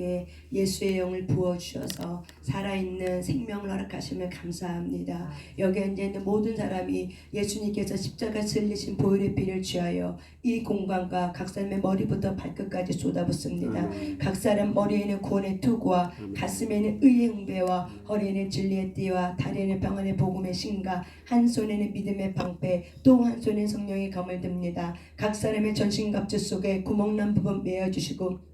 우리에게 예수의 영을 부어주셔서 살아있는 생명을 허락하심을 감사합니다. 여기 앉아있는 모든 사람이 예수님께서 십자가 쓸리신 보혈의 피를 취하여 이 공간과 각 사람의 머리부터 발끝까지 쏟아붓습니다. 각 사람 머리에는 구원의 투구와 가슴에는 의의 응배와 허리에는 진리의 띠와 다리에는 평안의 복음의 신과 한 손에는 믿음의 방패 또 한 손에는 성령의 검을 듭니다. 각 사람의 전신갑주 속에 구멍난 부분 메어주시고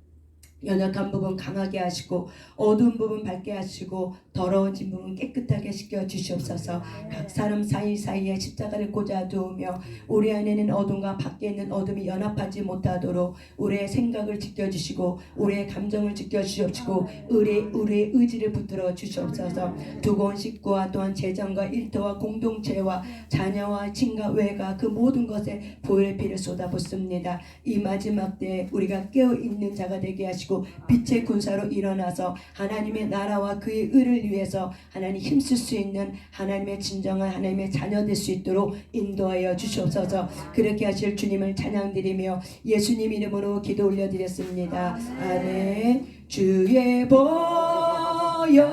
연약한 부분 강하게 하시고 어두운 부분 밝게 하시고 더러워진 부분 깨끗하게 씻겨 주시옵소서. 각 사람 사이사이에 십자가를 꽂아 두으며 우리 안에는 어둠과 밖에 있는 어둠이 연합하지 못하도록 우리의 생각을 지켜주시고 우리의 감정을 지켜주시옵시고 우리의 의지를 붙들어 주시옵소서. 두고온 식구와 또한 재정과 일터와 공동체와 자녀와 친가 외가 그 모든 것에 보혈의 피를 쏟아붓습니다. 이 마지막 때에 우리가 깨어있는 자가 되게 하시고 빛의 군사로 일어나서 하나님의 나라와 그의 의를 위해서 하나님 힘쓸 수 있는 하나님의 진정한 하나님의 자녀 될 수 있도록 인도하여 주시옵소서. 그렇게 하실 주님을 찬양드리며 예수님 이름으로 기도 올려드렸습니다. 아멘. 주의 보혈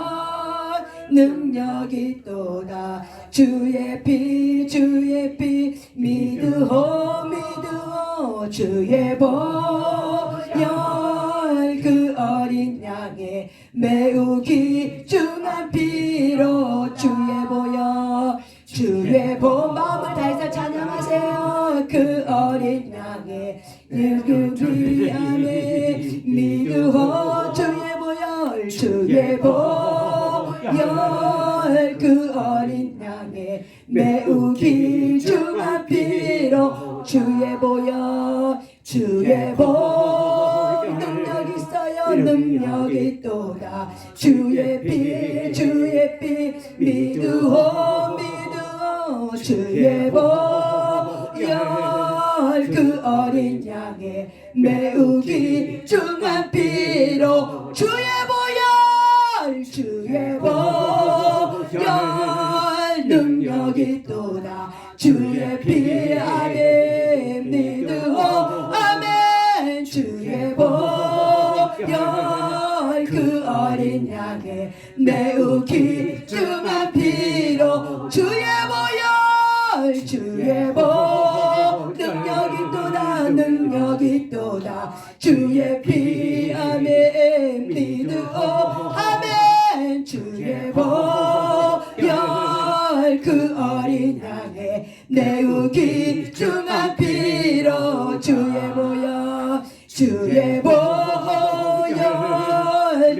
능력이 또다 주의 피 믿으오 주의 보혈 그 어린 양의 매우 귀중한 피로 주의 보 마음을 다해서 찬양하세요. 그 어린 양의 그 귀함에 믿으오 주의 보혈 그 어린 양의 매우 귀중한 피로 주의 보혈 능력이 있어요. 능력이 또다 주의 피 믿으오 주의 보혈 그 어린 양의 매우 귀중한 피로 주의 보혈 능력이 또다 주의 피 안에 믿으오 아멘. 주의 보혈 그 어린 양의 매우 귀중한 피로 주의 보혈 능력이 또다 주의 피 안에 믿으오 아멘. 주의 보혈 그 어린 양의 매우 귀중한 피로 주의 보혈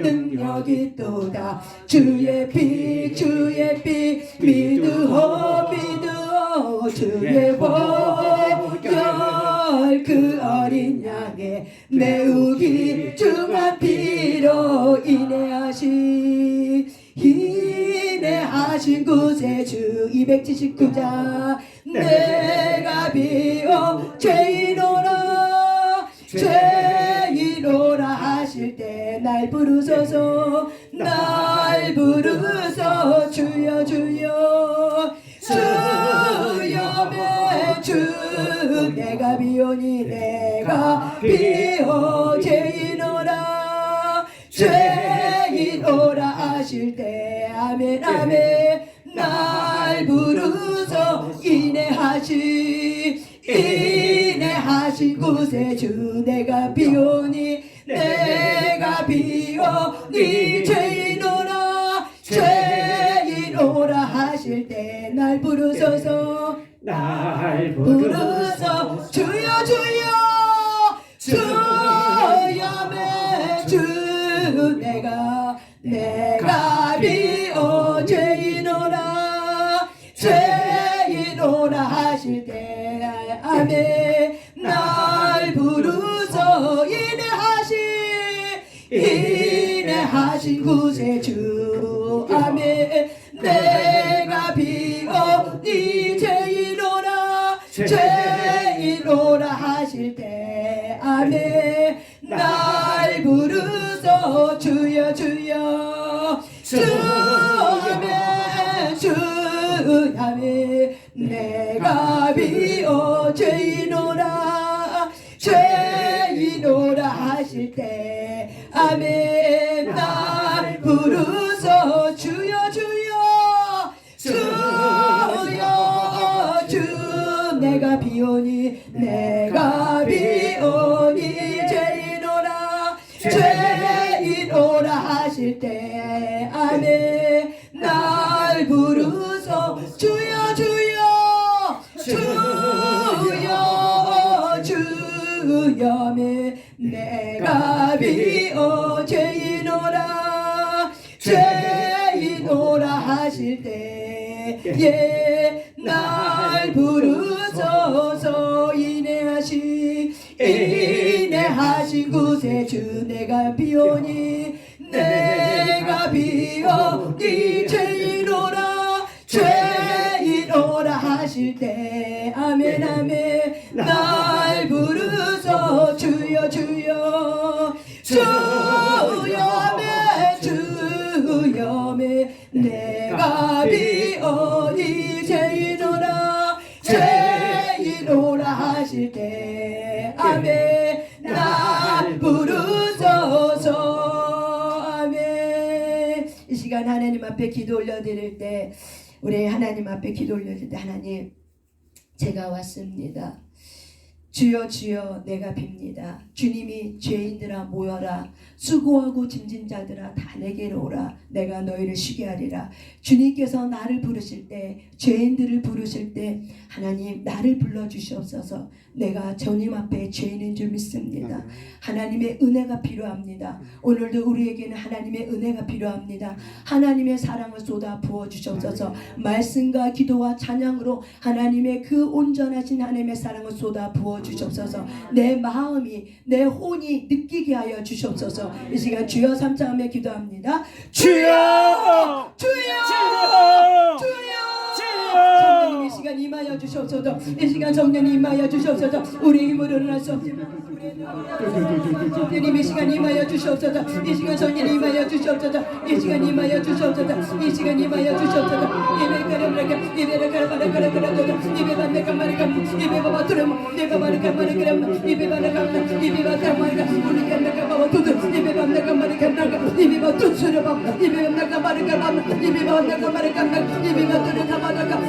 능력이 또다 주의 피 믿으오 주의 보혈 그 어린 양의 매우 귀중한 피로 인내하신 구세주 279자 내가 비어 죄인오라 하실 때 날 부르소서 주여 주 내가 비오니 내가 비어 죄인오라 하실 때 아멘 날 부르소 인내하신 구세주 내가 비오니 죄인오라 하실 때 날 부르소서 주여 내가 비어 죄인오라 하실 때 아멘 날 부르소 인내하신 구세주 아멘 내가 비어 죄인오라 하실 때 아멘 날 부르소 주여 아멘 내가 비어 죄인오라 하실 때 아멘 하실 때 아멘 날 부르소 주여 주여 주여 주여매 내가 비어 죄인오라 죄인오라 하실 때에 날 부르소서 인내하신 곳에 주 내가 비오니 내가 비오니 죄인오라 죄인오라 하실 때 아멘 아멘 날 부르소 주여 주여 주여매 주여매 내가 비오니 죄인오라 죄인오라 하실 때 아멘 날 부르소서 아멘. 이 시간 하나님 앞에 기도 올려드릴 때 우리 하나님 앞에 기도 올려드릴 때 하나님 제가 왔습니다. 주여 주여 내가 빕니다. 주님이 죄인들아 모여라 수고하고 짐진 자들아 다 내게로 오라 내가 너희를 쉬게 하리라. 주님께서 나를 부르실 때 죄인들을 부르실 때 하나님 나를 불러주시옵소서. 내가 주님 앞에 죄인인 줄 믿습니다. 하나님의 은혜가 필요합니다. 오늘도 우리에게는 하나님의 은혜가 필요합니다. 하나님의 사랑을 쏟아 부어주시옵소서. 말씀과 기도와 찬양으로 하나님의 그 온전하신 하나님의 사랑을 쏟아 부어주시옵소서. 내 마음이 내 혼이 느끼게 하여 주시옵소서. 이 시간 주여 삼창하며 기도합니다. 주여 주여 주여 성령님 이 시간 임하여 주시옵소서. 이 시간 성령님 임하여 주시옵소서. 우리 힘으로는 할 수 없지만 성령님 이 시간 임하여 주시옵소서. 이 시간 성령님 임하여 주시옵소서. 이 시간 임하여 주시옵소서. 이 시간 임하여 주시옵소서.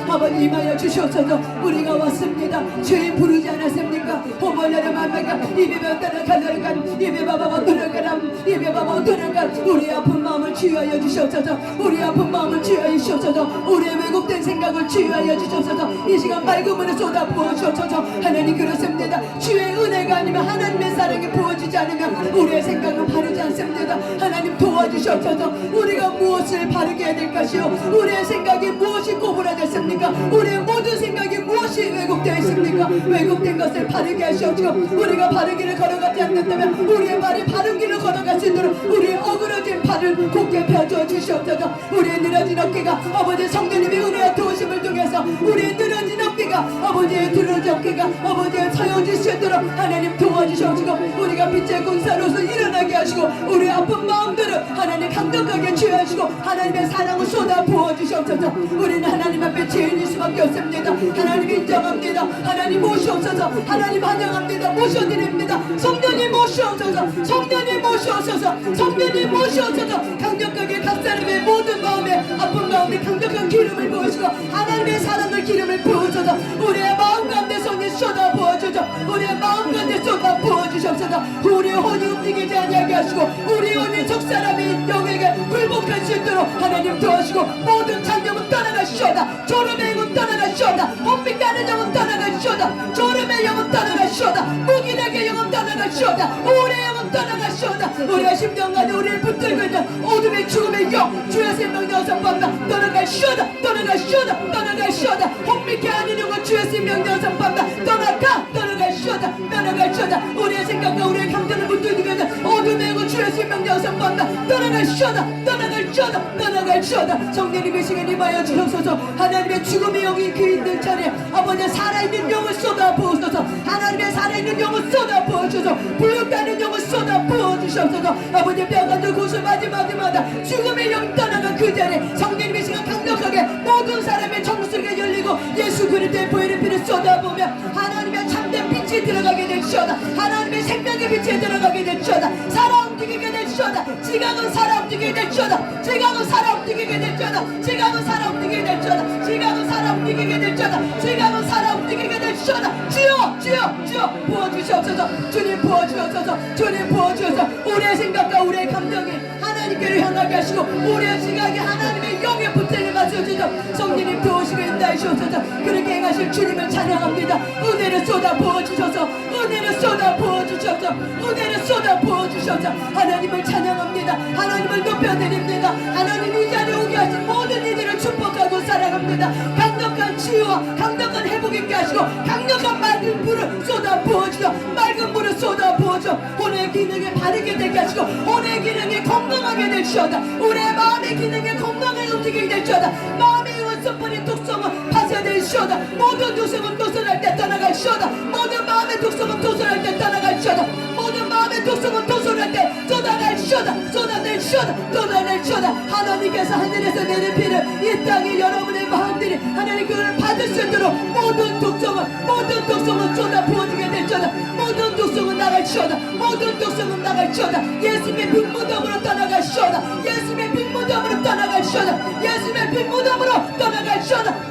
아버지 임하여 주시옵소서. 우리가 왔습니다. 죄인 부르지 않았습니까? 호모녀를 만나가 입에만 따라가려가 입에바바바 들어가라 입에바바 들어가 우리 아픈 마음을 치유하여 주시옵소서. 우리 아픈 마음을 치유하여 주시옵소서. 우리의 왜곡된 생각을 치유하여 주시옵소서. 이 시간 맑은 물을 쏟아 부어주시옵소서. 하나님 그렇습니다. 주의 은혜가 아니면 하나님의 사랑이 부어지지 않으면 우리의 생각은 바르지 않습니다. 하나님 도와주시옵소서. 우리가 무엇을 바르게 해야 될 것이요 우리의 생각이 무엇이 꼬부라졌습니까? 우리의 모든 생각이 무엇이 왜곡되어 있습니까? 왜곡된 것을 바르게 하시옵시고 우리가 바른 길을 걸어가지 않는다면 우리의 발이 바른 길을 걸어갈 수 있도록 우리의 어그러진 발을 곧게 펴줘 주시옵소서. 우리의 늘어진 어깨가 아버지 성령님의 은혜와 도우심을 통해서 우리의 늘어진 어깨가 아버지의 늘어진 어깨가 아버지의 서여질 수 있도록 하나님 도와주시옵시고 우리가 빛의 군사로서 일어나게 하시고 우리의 아픈 마음들을 하나님 강력하게 치유하시고 하나님의 사랑을 쏟아 부어주시옵소서. 우리는 하나님 앞에 죄인일 수밖에 없습니다. 하나님 인정합니다. 하나님 모시옵소서. 하나님 환영합니다. 모셔드립니다. 성령님 모시옵소서. 성령님 모시옵소서. 성령님 모시옵소서. 강력하게 각 사람의 모든 마음에 아픈 마음에 강력한 기름을 부으시고 하나님의 사랑을 기름을 부으셔서 우리의 마음 가운데 손이 쏟아 부어주셔서 우리의 마음 가운데 쏟아 부어주셔서 우리의 혼이 움직이지 아니하게 하시고 우리 혼이 적 사람이 영에게 굴복할 수 있도록 하나님 도와주시고 모든 찬영은 떠나가시오다. 졸음의 영은 떠나가시오다. 혼빛 나는 영은 떠나가시오다. 졸음의 영은 떠나가시오다. 무기력의 영은 떠나가시오다. 우울의 영은 떠나가시오다. 우리가 심령가운데 우리를 붙들고 있는 어둠의 죽음의 영 주의 생명 여섯 번다 떠나가시오다. 떠나가시오다. 떠나가시오다. 혼빛이 아닌 영은 주의 생명 여섯 번다 떠나가시오다. 떠나가시오다. 우리의 생각과 우리의 감정을 붙들고 있는 어둠의 영은 주의 생명 여섯 번다 떠나가시오다. 떠나가시오다. 떠나가시오다. 성령님의 시간 임하여 주옵소서. 하나님의 죽음의 영이 그 있는 자리에 아버지 살아있는 영을 쏟아 부으소서. 하나님의 살아있는 영을 쏟아 부어주소서. 불육다는 영을 쏟아 부어주시옵소서. 아버지 뼈가들 곳을 마지막마다 죽음의 영이 떠나간 그 자리에 성령님의 시간 강력하게 모든 사람의 정수가 열리고 예수 그리스도의 보혈의 피를 쏟아부으며 하나님의 참된 빛이 들어가게 될시오다. 하나님의 생명의 빛에 들어가게 될시오다. 살아 움직이게 될시오다. 지각은 살아 움직이게 될시오다. 지각은 살아 움직이게 될시오다. 지각은 살아 움직이게 될시오다. 지각은 살아 움직이게 될시오다. 지각은 살아 움직이게 될시오다. 주여 주여 주여 부어주시옵소서. 주님 부어주옵소서. 주님 부어주옵소서. 우리의 생각과 우리의 감정이 하나님 하나님께로 향하게 하시고 우리의 지각이 하나님의 영의 붙들림 맞춰주셔서 성령님 도우시고 인도하시옵소서. 그렇게 행하실 주님을 찬양합니다. 은혜를 쏟아 부어주셔서 은혜를 쏟아 부어주셔서 은혜를 쏟아 부어주셔서 하나님을 찬양합니다. 하나님을 높여드립니다. 하나님 이 자리에 오게 하신 모든 이들을 축복하고 사랑합니다. 강력한 치유와 강력한 회복 있게 하시고 강력한 맑은 물을 쏟아 부어주셔 맑은 물을 쏟아 부어줘 혼의 기능이 바르게 되게 하시고 혼의 기능이 건강하게 될지어다. 우리의 마음의 기능이 건강하게 움직이게 될지어다. 마음의 원성뿐인 독성은 파쇄될지어다. 모든 독성은 도선할 때 떠나갈지어다. 모든 마음의 독성은 도선할 때 떠나갈지어다. 모든 마음의 독성은 도선할 때 쏟아갈지어다. 쏟아낼지어다. 쏟아낼지어다. 하나님께서 하늘에서 내린 피를 이 땅에 여러분의 마음들이 하나님 그를 받을 수 있도록 모든 독성은 쏟아 부어지게 될지어다. 모든 독성은 나갈지어다. 모든 독성은 나갈지어다. 예수님의 빈 무덤으로 떠나갈지어다. 예수님의 빈 무덤으로 떠나갈지어다. 예수님의 빈 무덤으로 떠나갈지어다.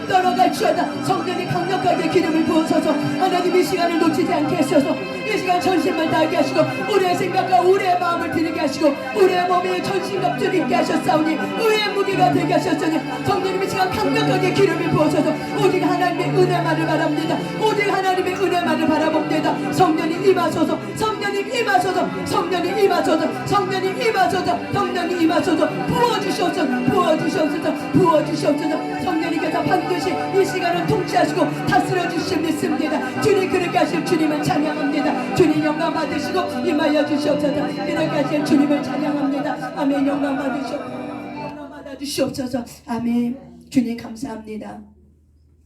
떠나갈지어다. 성령이 강력하게 기름을 부어서서 하나님 이 시간을 놓치지 않게 하셔서 이 시간 전심을 다하게 하시고 우리의 생각과 우리의 마음을 드리게 하시고 우리의 몸에 전신갑주를 입게 하셨사오니 의의 무기가 되게 하셨으니 성령님 이 시간 강력하게 기름을 부어서서 오직 하나님의 은혜만을 바랍니다. 오직 하나님의 은혜만을 바라봅니다. 성령이 임하소서. 성령이 임하소서. 성령이 임하소서. 성령이 임하소서. 성령이 임하소서. 부어주시옵소서. 성령님께서 반드시 이 시간을 통치하시고 다스려 주실 믿습니다. 주님 그렇게 하실 주님을 찬양합니다. 주님 영광 받으시고 임하여 주시옵소서. 그렇게 하실 주님을 찬양합니다. 아멘. 영광 받아 주시옵소서. 아멘. 주님 감사합니다.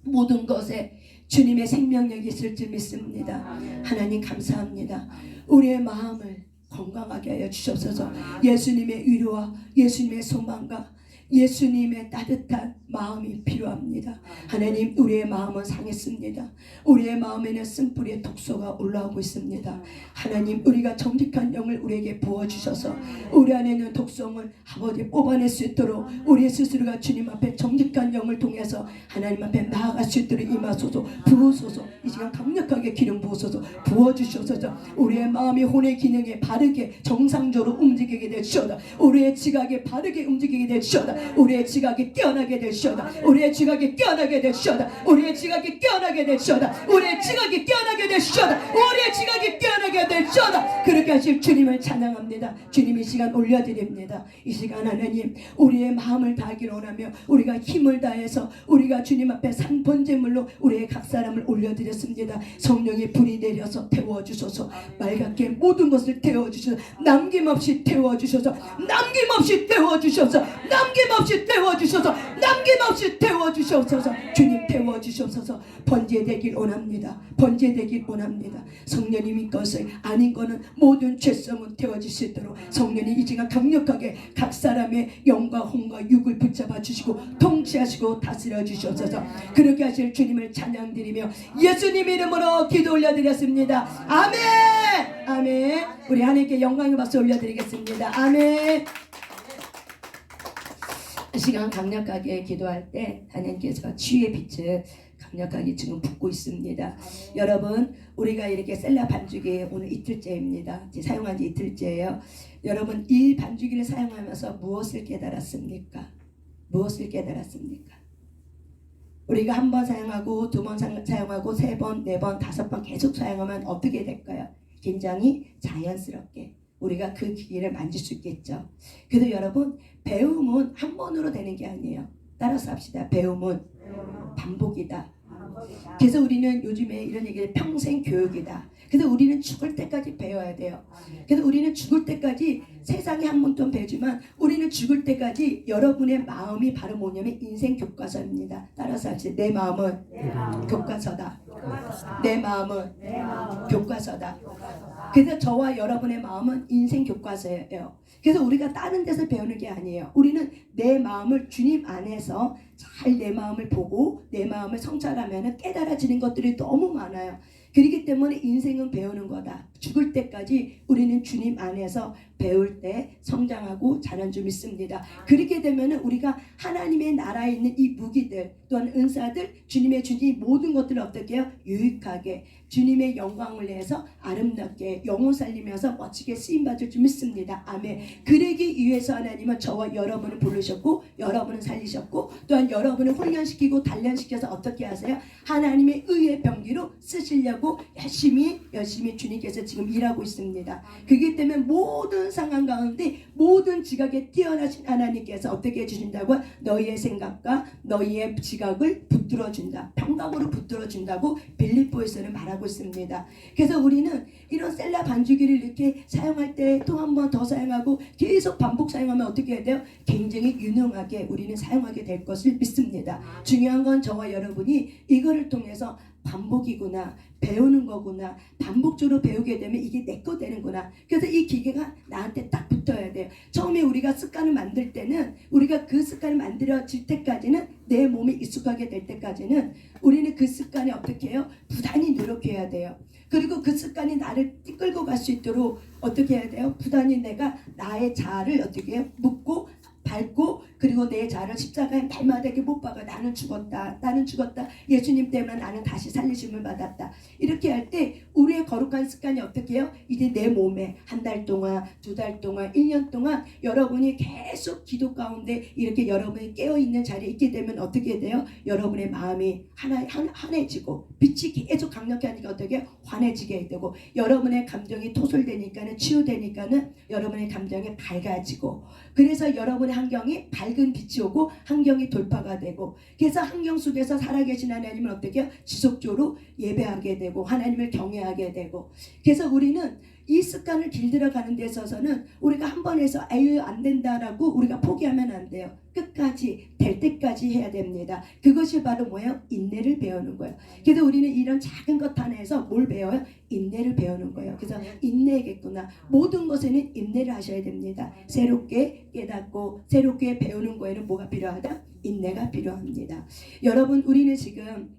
모든 것에 주님의 생명력이 있을 줄 믿습니다. 하나님 감사합니다. 우리의 마음을 건강하게 하여 주시옵소서. 예수님의 위로와 예수님의 소망과 예수님의 따뜻한 마음이 필요합니다. 하나님 우리의 마음은 상했습니다. 우리의 마음에는 쓴뿌리의 독소가 올라오고 있습니다. 하나님 우리가 정직한 영을 우리에게 부어주셔서 우리 안에 있는 독성을 아버지 뽑아낼 수 있도록 우리 스스로가 주님 앞에 정직한 영을 통해서 하나님 앞에 나아갈 수 있도록 임하소서. 부으소서. 이 시간 강력하게 기름 부으소서. 부어주셔서 우리의 마음이 혼의 기능에 바르게 정상적으로 움직이게 될시어다. 우리의 지각에 바르게 움직이게 될시어다. 우리의 지각이 깨어나게 될시어다. 우리의 지각이 깨어나게 될시어다. 우리의 지각이 깨어나게 될시어다. 우리의 지각이 깨어나게 될시어다. 우리의 지각이 깨어나게 될시어다. 그렇게 하실 주님을 찬양합니다. 주님 이 시간 올려드립니다. 이 시간 하나님 우리의 마음을 다하기를 원하며 우리가 힘을 다해서 우리가 주님 앞에 산번제물로 우리의 각 사람을 올려드렸습니다. 성령의 불이 내려서 태워주셔서 맑게 모든 것을 태워주셔서 남김없이 태워주셔서 남김없이 태워주셔서 남김없이 태워주셔서 남김없이 태워주셔서 주님 태워주셔서 번제되길 원합니다. 번제되길 원합니다. 성령님이 것을 아닌 거는 모든 죄성은 태워질 수 있도록 성령이 이 시간 강력하게 각 사람의 영과 혼과 육을 붙잡아 주시고 통치하시고 다스려 주셔서 그렇게 하실 주님을 찬양드리며 예수님 이름으로 기도 올려드렸습니다. 아멘. 아멘. 우리 하나님께 영광의 박수 올려드리겠습니다. 아멘. 시간 강력하게 기도할 때 하나님께서 치유의 빛을 강력하게 지금 붓고 있습니다. 여러분 우리가 이렇게 셀라 반죽이 오늘 이틀째입니다. 사용한 지 이틀째예요. 여러분 이 반죽기를 사용하면서 무엇을 깨달았습니까? 무엇을 깨달았습니까? 우리가 한 번 사용하고 두 번 사용하고 세 번, 네 번, 다섯 번 계속 사용하면 어떻게 될까요? 굉장히 자연스럽게 우리가 그 기기를 만질 수 있겠죠. 그래도 여러분 배움은 한 번으로 되는 게 아니에요. 따라서 합시다. 배움은 반복이다. 그래서 우리는 요즘에 이런 얘기를 평생 교육이다. 그래서 우리는 죽을 때까지 배워야 돼요. 그래서 우리는 죽을 때까지 세상에 한 번도 배우지만 우리는 죽을 때까지 여러분의 마음이 바로 뭐냐면 인생 교과서입니다. 따라서 합시다. 내 마음은 교과서다. 내 마음은 교과서다. 그래서 저와 여러분의 마음은 인생 교과서예요. 그래서 우리가 다른 데서 배우는 게 아니에요. 우리는 내 마음을 주님 안에서 잘 내 마음을 보고 내 마음을 성찰하면 깨달아지는 것들이 너무 많아요. 그렇기 때문에 인생은 배우는 거다. 죽을 때까지 우리는 주님 안에서 배울 때 성장하고 자란 줄 믿습니다. 그렇게 되면 우리가 하나님의 나라에 있는 이 무기들 또한 은사들 주님의 주님 모든 것들을 어떻게 해요? 유익하게 주님의 영광을 내서 아름답게 영혼 살리면서 멋지게 쓰임받을 줄 믿습니다. 아멘. 그러기 위해서 하나님은 저와 여러분을 부르셨고 여러분을 살리셨고 또한 여러분을 훈련시키고 단련시켜서 어떻게 하세요? 하나님의 의의 병기로 쓰시려고 열심히 주님께서 지금 일하고 있습니다. 그렇기 때문에 모든 상황 가운데 모든 지각에 뛰어나신 하나님께서 어떻게 해주신다고? 너희의 생각과 너희의 지각을 붙들어준다. 평강으로 붙들어준다고 빌립보에서는 말하고 있습니다. 그래서 우리는 이런 셀라 반주기를 이렇게 사용할 때 또 한 번 더 사용하고 계속 반복 사용하면 어떻게 해야 돼요? 굉장히 유능하게 우리는 사용하게 될 것을 믿습니다. 중요한 건 저와 여러분이 이거를 통해서 반복이구나, 배우는 거구나, 반복적으로 배우게 되면 이게 내 거 되는구나. 그래서 이 기계가 나한테 딱 붙어야 돼요. 처음에 우리가 습관을 만들 때는 우리가 그 습관을 만들어질 때까지는 내 몸이 익숙하게 될 때까지는 우리는 그 습관에 어떻게 해요? 부단히 노력해야 돼요. 그리고 그 습관이 나를 끌고 갈 수 있도록 어떻게 해야 돼요? 부단히 내가 나의 자아를 어떻게 해요? 묻고 밟고 그리고 내 자아를 십자가에 발마되게 못 박아. 나는 죽었다. 예수님 때문에 나는 다시 살리심을 받았다. 이렇게 할 때 우리의 거룩한 습관이 어떻게 해요? 이제 내 몸에 한 달 동안, 두 달 동안, 1년 동안 여러분이 계속 기도 가운데 이렇게 여러분이 깨어있는 자리에 있게 되면 어떻게 돼요? 여러분의 마음이 환해지고 빛이 계속 강력히 하니까 어떻게 해요? 환해지게 되고 여러분의 감정이 토설되니까는 치유되니까는 여러분의 감정이 밝아지고 그래서 여러분의 환경이 밝은 빛이 오고 환경이 돌파가 되고 그래서 환경 속에서 살아계신 하나님을 어떻게 해요? 지속적으로 예배하게 되고 하나님을 경외하게 되고 그래서 우리는 이 습관을 길들여가는 데 있어서는 우리가 한 번 해서 에휴 안 된다라고 우리가 포기하면 안 돼요. 끝까지 될 때까지 해야 됩니다. 그것이 바로 뭐예요? 인내를 배우는 거예요. 그래서 우리는 이런 작은 것 하나에서 뭘 배워요? 인내를 배우는 거예요. 그래서 인내겠구나. 모든 것에는 인내를 하셔야 됩니다. 새롭게 깨닫고 새롭게 배우는 거에는 뭐가 필요하다? 인내가 필요합니다. 여러분 우리는 지금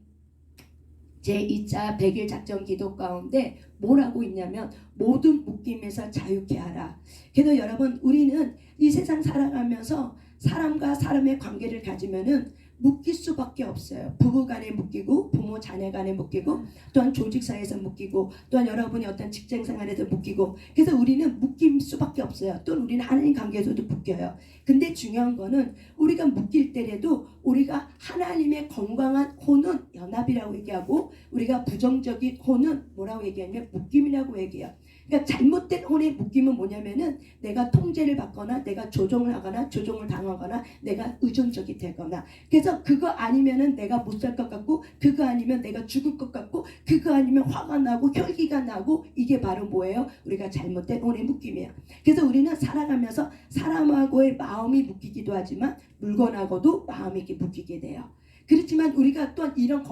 제2차 100일 작전 기도 가운데 뭘 하고 있냐면 모든 묶임에서 자유케 하라. 그래서 여러분 우리는 이 세상 살아가면서 사람과 사람의 관계를 가지면은 묶일 수밖에 없어요. 부부 간에 묶이고 부모 자녀 간에 묶이고 또한 조직 사회에서 묶이고 또한 여러분이 어떤 직장 생활에서 묶이고 그래서 우리는 묶일 수밖에 없어요. 또는 우리는 하나님 관계에서도 묶여요. 근데 중요한 거는 우리가 묶일 때라도 우리가 하나님의 건강한 혼은 연합이라고 얘기하고 우리가 부정적인 혼은 뭐라고 얘기하냐면 묶임이라고 얘기해요. 그러니까 잘못된 혼의 묶임은 뭐냐면은 내가 통제를 받거나 내가 조종을 하거나 조종을 당하거나 내가 의존적이 되거나 그래서 그거 아니면은 내가 못 살 것 같고 그거 아니면 내가 죽을 것 같고 그거 아니면 화가 나고 혈기가 나고 이게 바로 뭐예요? 우리가 잘못된 혼의 묶임이에요. 그래서 우리는 살아가면서 사람하고의 마음이 묶이기도 하지만 물건하고도 마음이 묶이게 돼요. 그렇지만 우리가 또한 이런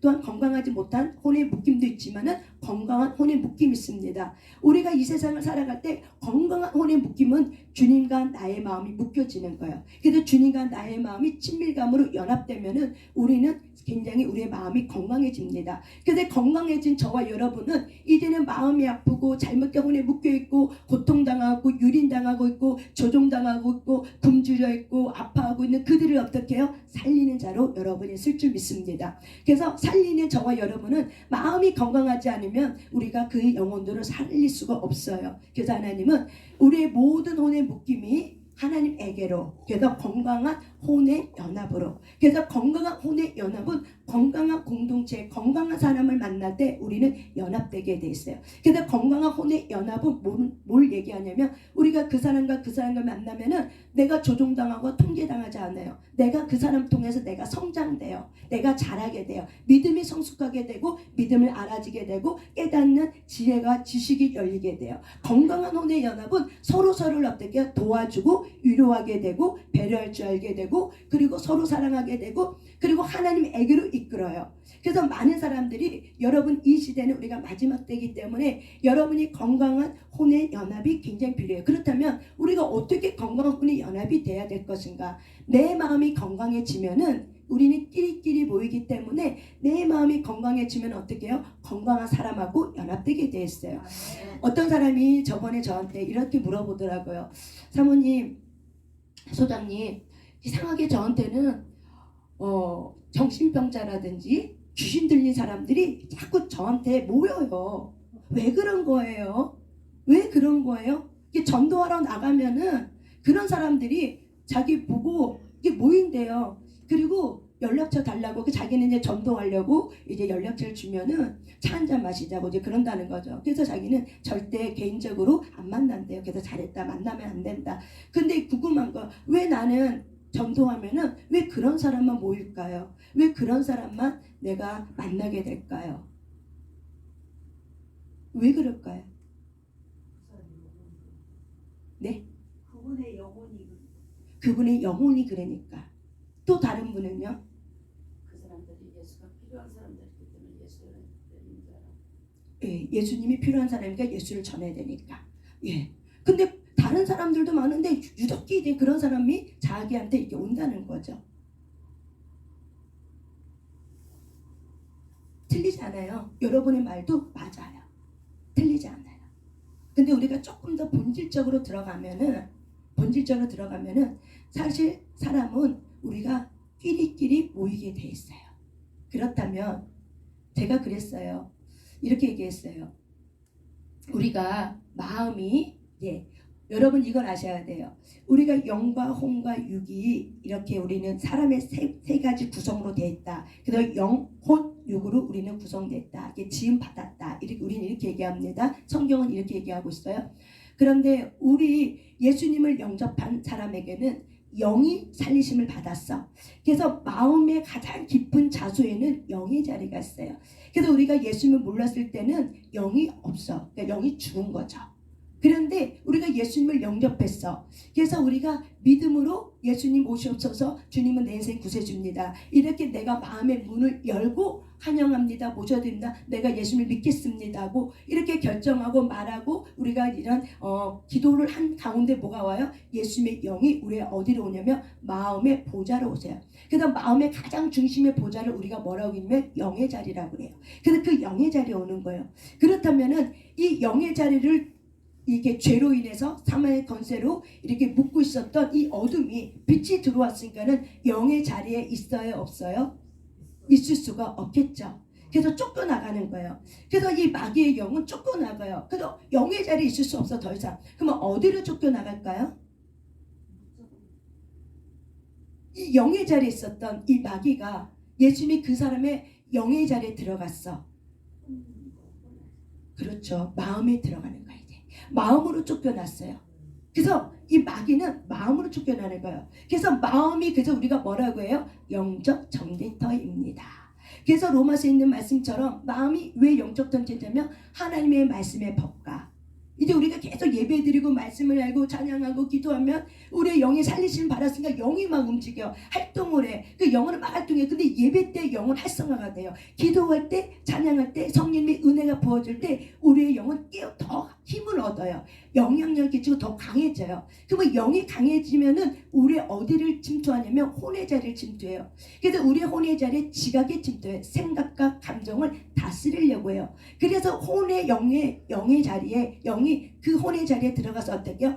또한 건강하지 못한 혼의 묶임도 있지만은 건강한 혼의 묶임이 있습니다. 우리가 이 세상을 살아갈 때 건강한 혼의 묶임은 주님과 나의 마음이 묶여지는 거예요. 그래서 주님과 나의 마음이 친밀감으로 연합되면은 우리는 굉장히 우리의 마음이 건강해집니다. 그래서 건강해진 저와 여러분은 이제는 마음이 아프고 잘못된 혼에 묶여있고 고통당하고 유린당하고 있고 조종당하고 있고 굶주려 있고 아파하고 있는 그들을 어떻게 해요? 살리는 자로 여러분이 쓸 줄 믿습니다. 그래서 살리는 저와 여러분은 마음이 건강하지 않으면 우리가 그 영혼들을 살릴 수가 없어요. 그래서 하나님은 우리의 모든 혼의 묶임이 하나님에게로 그래서 건강한 혼의 연합으로 그래서 건강한 혼의 연합은 건강한 공동체 건강한 사람을 만날 때 우리는 연합되게 돼 있어요. 그래서 건강한 혼의 연합은 뭘 얘기하냐면 우리가 그 사람과 만나면은 내가 조종당하고 통제당하지 않아요. 내가 그 사람 통해서 내가 성장돼요. 내가 자라게 돼요. 믿음이 성숙하게 되고 믿음을 알아지게 되고 깨닫는 지혜가 지식이 열리게 돼요. 건강한 혼의 연합은 서로를 어떻게 도와주고 위로하게 되고 배려할 줄 알게 되고 그리고 서로 사랑하게 되고 그리고 하나님에게로 이끌어요. 그래서 많은 사람들이 여러분 이 시대는 우리가 마지막 때이기 때문에 여러분이 건강한 혼의 연합이 굉장히 필요해요. 그렇다면 우리가 어떻게 건강한 혼의 연합이 돼야 될 것인가? 내 마음이 건강해지면은 우리는 끼리끼리 모이기 때문에 내 마음이 건강해지면 어떻게 해요? 건강한 사람하고 연합되게 돼 있어요. 어떤 사람이 저번에 저한테 이렇게 물어보더라고요. 사모님, 소장님, 이상하게 저한테는 정신병자라든지 귀신 들린 사람들이 자꾸 저한테 모여요. 왜 그런 거예요? 왜 그런 거예요? 이게 전도하러 나가면은 그런 사람들이 자기 보고 이게 모인대요. 그리고 연락처 달라고 자기는 이제 전도하려고 이제 연락처를 주면은 차 한잔 마시자고 이제 그런다는 거죠. 그래서 자기는 절대 개인적으로 안 만난대요. 그래서 잘했다, 만나면 안 된다. 근데 궁금한 거, 왜 나는 전도하면은 왜 그런 사람만 모일까요? 왜 그런 사람만 내가 만나게 될까요? 왜 그럴까요? 네? 그분의 영혼이 그러니까. 또 다른 분은요? 그 사람들이 예수가 필요한 사람들이기 때문에 예수를 드리는 줄 알아. 예, 예수님이 필요한 사람이니까 예수를 전해야 되니까. 예. 근데 다른 사람들도 많은데 유독히 이제 그런 사람이 자기한테 이렇게 온다는 거죠. 틀리지 않아요. 여러분의 말도 맞아요. 틀리지 않아요. 근데 우리가 조금 더 본질적으로 들어가면은 사실 사람은 우리가 끼리끼리 모이게 돼 있어요. 그렇다면 제가 그랬어요. 이렇게 얘기했어요. 우리가 마음이 여러분 이걸 아셔야 돼요. 우리가 영과 혼과 육이 이렇게 우리는 사람의 세 가지 구성으로 되어 있다. 그래서 영, 혼, 육으로 우리는 구성됐다. 이게 지음 받았다. 이렇게 우리는 이렇게 얘기합니다. 성경은 이렇게 얘기하고 있어요. 그런데 우리 예수님을 영접한 사람에게는 영이 살리심을 받았어. 그래서 마음의 가장 깊은 자소에는 영의 자리가 있어요. 그래서 우리가 예수님을 몰랐을 때는 영이 없어. 그러니까 영이 죽은 거죠. 그런데 우리가 예수님을 영접했어. 그래서 우리가 믿음으로 예수님 오시옵소서, 주님은 내 인생 구세주입니다. 이렇게 내가 마음의 문을 열고 환영합니다, 모셔드립니다, 내가 예수님을 믿겠습니다 하고 이렇게 결정하고 말하고 우리가 이런 기도를 한 가운데 뭐가 와요? 예수님의 영이 우리의 어디로 오냐면 마음의 보좌로 오세요. 그래서 마음의 가장 중심의 보좌를 우리가 뭐라고 하냐면 영의 자리라고 해요. 그래서 그 영의 자리에 오는 거예요. 그렇다면은 이 영의 자리를 이게 죄로 인해서 사망의 권세로 이렇게 묶고 있었던 이 어둠이 빛이 들어왔으니까는 영의 자리에 있어요, 없어요? 있을 수가 없겠죠. 그래서 쫓겨나가는 거예요. 그래서 이 마귀의 영은 쫓겨나가요. 그래서 영의 자리에 있을 수 없어 더 이상. 그러면 어디로 쫓겨나갈까요? 이 영의 자리에 있었던 이 마귀가 예수님이 그 사람의 영의 자리에 들어갔어. 그렇죠. 마음에 들어가는 거예요. 마음으로 쫓겨났어요. 그래서 이 마귀는 마음으로 쫓겨나는 거예요. 그래서 마음이, 그래서 우리가 뭐라고 해요? 영적 전쟁터입니다. 그래서 로마서에 있는 말씀처럼 마음이 왜 영적 전쟁터냐면 하나님의 말씀의 법과 이제 우리가 계속 예배드리고 말씀을 알고 찬양하고 기도하면 우리의 영이 살리심을 받았으니까 영이 막 움직여 활동을 해. 그 영은 막 활동해. 근데 예배 때 영은 활성화가 돼요. 기도할 때, 찬양할 때, 성령님의 은혜가 부어질 때 우리의 영은 더 힘을 얻어요. 영향력이 지고 더 강해져요. 그러면 영이 강해지면은 우리의 어디를 침투하냐면 혼의 자리를 침투해요. 그래서 우리의 혼의 자리에 지각에 침투해요. 생각과 감정을 다스리려고 해요. 그래서 혼의 영의 자리에 영이 그 혼의 자리에 들어가서 어떻게 해요?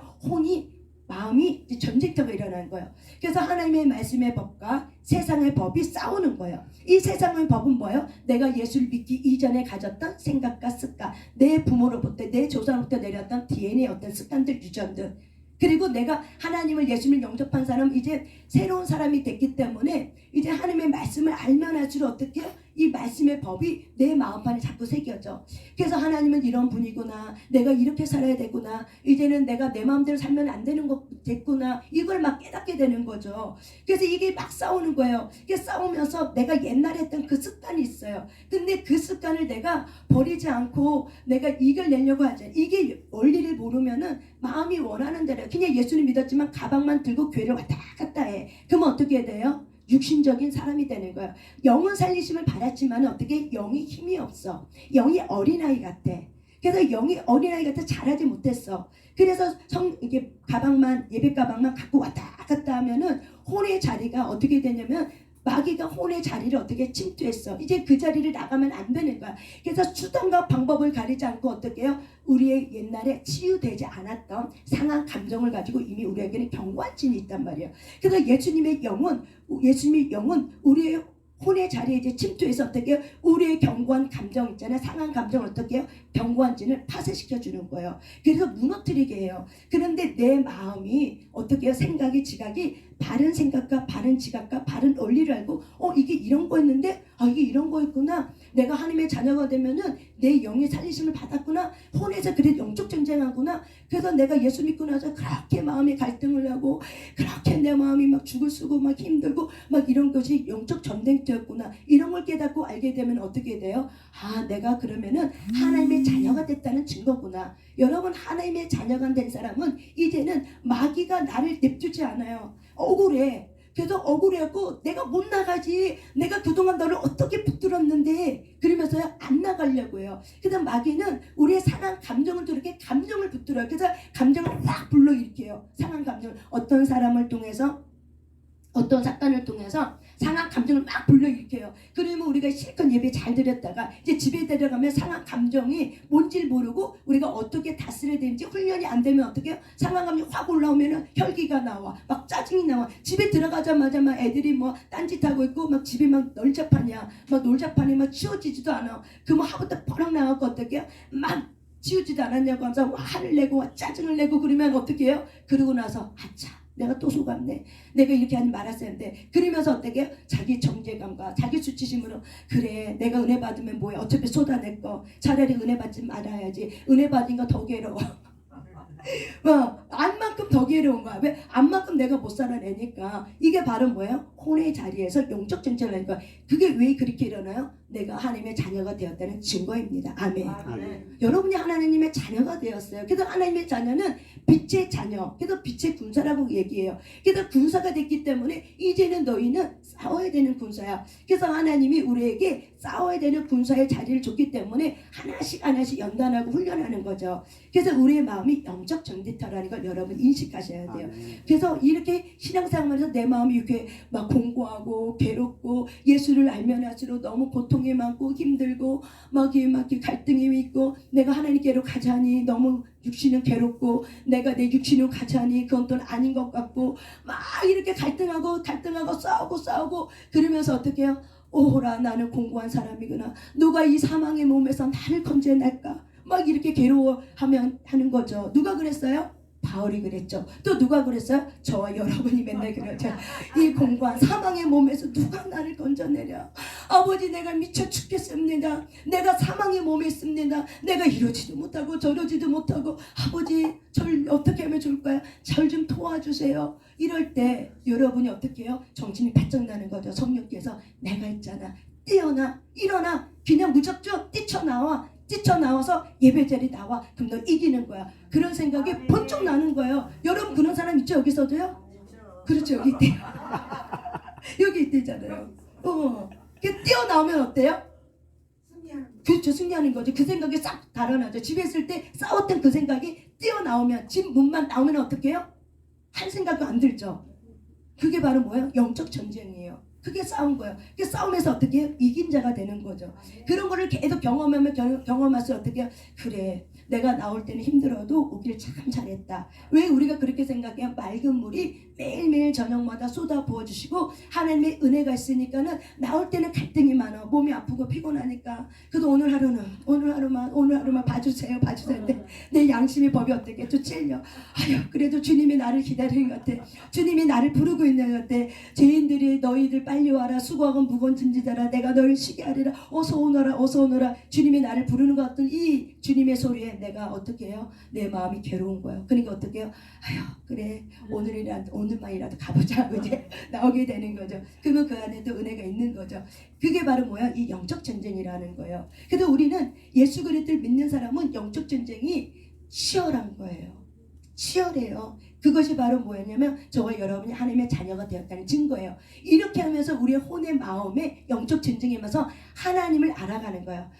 마음이 전쟁터가 일어나는 거예요. 그래서 하나님의 말씀의 법과 세상의 법이 싸우는 거예요. 이 세상의 법은 뭐예요? 내가 예수를 믿기 이전에 가졌던 생각과 습관, 내 부모로부터 내 조상로부터 내렸던 DNA의 어떤 습관들, 유전들, 그리고 내가 하나님을 예수님을 영접한 사람 이제 새로운 사람이 됐기 때문에 이제 하나님의 말씀을 알면 할수록 어떻게 해요? 이 말씀의 법이 내 마음판에 자꾸 새겨져. 그래서 하나님은 이런 분이구나, 내가 이렇게 살아야 되구나, 이제는 내가 내 마음대로 살면 안 되는 거 됐구나, 이걸 막 깨닫게 되는 거죠. 그래서 이게 막 싸우는 거예요. 이게 싸우면서 내가 옛날에 했던 그 습관이 있어요. 근데 그 습관을 내가 버리지 않고 내가 이겨내려고 하죠. 이게 원리를 모르면은 마음이 원하는 대로 그냥 예수님 믿었지만 가방만 들고 교회를 왔다 갔다 해. 그러면 어떻게 돼요? 육신적인 사람이 되는 거예요. 영은 살리심을 받았지만 어떻게 영이 힘이 없어. 영이 어린아이 같아. 그래서 영이 어린아이 같아 자라지 못했어. 그래서 이게 예배 가방만 갖고 왔다 갔다 하면은 혼의 자리가 어떻게 되냐면 마귀가 혼의 자리를 어떻게 침투했어. 이제 그 자리를 나가면 안 되는 거야. 그래서 수단과 방법을 가리지 않고 어떻게 해요? 우리의 옛날에 치유되지 않았던 상한 감정을 가지고 이미 우리에게는 경관진이 있단 말이에요. 그래서 예수님의 영은 우리의 혼의 자리에 이제 침투해서 어떻게 해요? 우리의 경관 감정 있잖아요. 상한 감정을 어떻게 해요? 경관진을 파쇄시켜 주는 거예요. 그래서 무너뜨리게 해요. 그런데 내 마음이 어떻게 해요? 생각이 지각이 바른 생각과 바른 지각과 바른 원리를 알고 이게 이런 거였는데 이게 이런 거였구나. 내가 하나님의 자녀가 되면은 내 영의 살리심을 받았구나. 혼에서 그래 영적 전쟁하구나. 그래서 내가 예수 믿고 나서 그렇게 마음의 갈등을 하고 그렇게 내 마음이 막 죽을 쓰고 막 힘들고 막 이런 것이 영적 전쟁터였구나. 이런 걸 깨닫고 알게 되면 어떻게 돼요? 내가 그러면은 하나님의 자녀가 됐다는 증거구나. 여러분, 하나님의 자녀가 된 사람은 이제는 마귀가 나를 냅두지 않아요. 억울해. 그래서 억울해갖고 내가 못 나가지. 내가 그동안 너를 어떻게 붙들었는데 그러면서 안 나가려고 해요. 그래서 마귀는 우리의 상한 감정을 이렇게 감정을 붙들어요. 그래서 감정을 확 불러일으켜요. 상한 감정을 어떤 사람을 통해서 어떤 사건을 통해서 상한 감정을 막 불러일으켜요. 그러면 우리가 실컷 예배 잘 드렸다가 이제 집에 데려가면 상한 감정이 뭔지 모르고 우리가 어떻게 다스려야 되는지 훈련이 안 되면 어떻게 해요? 상한 감정이 확 올라오면 혈기가 나와. 막 짜증이 나와. 집에 들어가자마자 막 애들이 뭐 딴짓하고 있고 막 집이 막 널잡하냐. 막 놀잡하니 막 치워지지도 않아. 그러면 하부터 퍼럭 나가고 어떻게 해요? 막 치우지도 않았냐고 하면서 화를 내고 짜증을 내고 그러면 어떻게 해요? 그러고 나서 내가 또 속았네. 내가 이렇게 하지 말았어야 했는데. 그러면서 어떻게 해요? 자기 정죄감과 자기 수치심으로 그래 내가 은혜 받으면 뭐야. 어차피 쏟아낼 거. 차라리 은혜 받지 말아야지. 은혜 받은 거 더 괴로워. 안만큼 더 괴로운 거야. 왜? 안만큼 내가 못 살아내니까. 이게 바로 뭐예요? 혼의 자리에서 영적 전쟁을 하니까. 그게 왜 그렇게 일어나요? 내가 하나님의 자녀가 되었다는 증거입니다. 아멘. 여러분이 하나님의 자녀가 되었어요. 그래서 하나님의 자녀는 빛의 자녀. 그래서 빛의 군사라고 얘기해요. 그래서 군사가 됐기 때문에 이제는 너희는 싸워야 되는 군사야. 그래서 하나님이 우리에게 싸워야 되는 군사의 자리를 줬기 때문에 하나씩 연단하고 훈련하는 거죠. 그래서 우리의 마음이 영적 전쟁터라는 걸 여러분 인식하셔야 돼요. 그래서 이렇게 신앙생활에서 내 마음이 이렇게 막 공고하고 괴롭고 예수를 알면 할수록 너무 고통이 많고 힘들고 막 이렇게 갈등이 있고 내가 하나님께로 가자니 너무 육신은 괴롭고 내가 내 육신으로 가자니 그건 또 아닌 것 같고 막 이렇게 갈등하고 싸우고 그러면서 어떻게 해요? 오호라 나는 공고한 사람이구나. 누가 이 사망의 몸에서 나를 건져낼까? 막 이렇게 괴로워하면 하는 거죠. 누가 그랬어요? 바울이 그랬죠. 또 누가 그랬어요? 저와 여러분이 맨날 그러죠. 이 공고한 사망의 몸에서 누가 나를 건져내랴. 아버지 내가 미쳐 죽겠습니다. 내가 사망의 몸에 있습니다. 내가 이러지도 못하고 저러지도 못하고 아버지 절 어떻게 하면 좋을까요? 절 좀 도와주세요. 이럴 때 여러분이 어떻게 해요? 정신이 바짝 나는 거죠. 성령께서 내가 있잖아. 일어나 그냥 무작정 뛰쳐나와서 예배자리 나와. 그럼 너 이기는 거야. 그런 생각이 번쩍 나는 거예요. 여러분 그런 사람 있죠? 여기서도요? 그렇죠. 여기 있대요. 여기 있대잖아요. 뛰어나오면 어때요? 그렇죠. 승리하는 거죠. 그 생각이 싹 달아나죠. 집에 있을 때 싸웠던 그 생각이 뛰어나오면 집 문만 나오면 어떻게 해요? 한 생각도 안 들죠. 그게 바로 뭐예요? 영적 전쟁이에요. 그게 싸운 거예요. 그 싸움에서 어떻게 해요? 이긴 자가 되는 거죠. 그런 거를 계속 경험할수록 어떻게 해요? 그래 내가 나올 때는 힘들어도 오길 참 잘했다. 왜 우리가 그렇게 생각해요? 맑은 물이 매일매일 저녁마다 쏟아 부어주시고 하나님의 은혜가 있으니까는 나올 때는 갈등이 많아. 몸이 아프고 피곤하니까. 그래도 오늘 하루만 봐주세요. 근데 내 양심의 법이 어떻겠죠? 찔려. 그래도 주님이 나를 기다리는 것 같아. 주님이 나를 부르고 있는 것 같아. 죄인들이 너희들 빨리 와라. 수고하고 무거운 짐지더라. 내가 너를 쉬게 하리라. 어서 오너라. 주님이 나를 부르는 것 같은 이 주님의 소리에 내가 어떻게 해요? 내 마음이 괴로운 거예요. 그러니까 어떻게 해요? 그래 오늘만이라도 가보자. 이제 나오게 되는 거죠. 그러면 그 안에도 은혜가 있는 거죠. 그게 바로 뭐야? 이 영적 전쟁이라는 거예요. 그래서 우리는 예수 그리스도를 믿는 사람은 영적 전쟁이 치열한 거예요. 치열해요. 그것이 바로 뭐였냐면 저와 여러분이 하나님의 자녀가 되었다는 증거예요. 이렇게 하면서 우리의 혼의 마음에 영적 전쟁이 면서 하나님을 알아가는 거예요.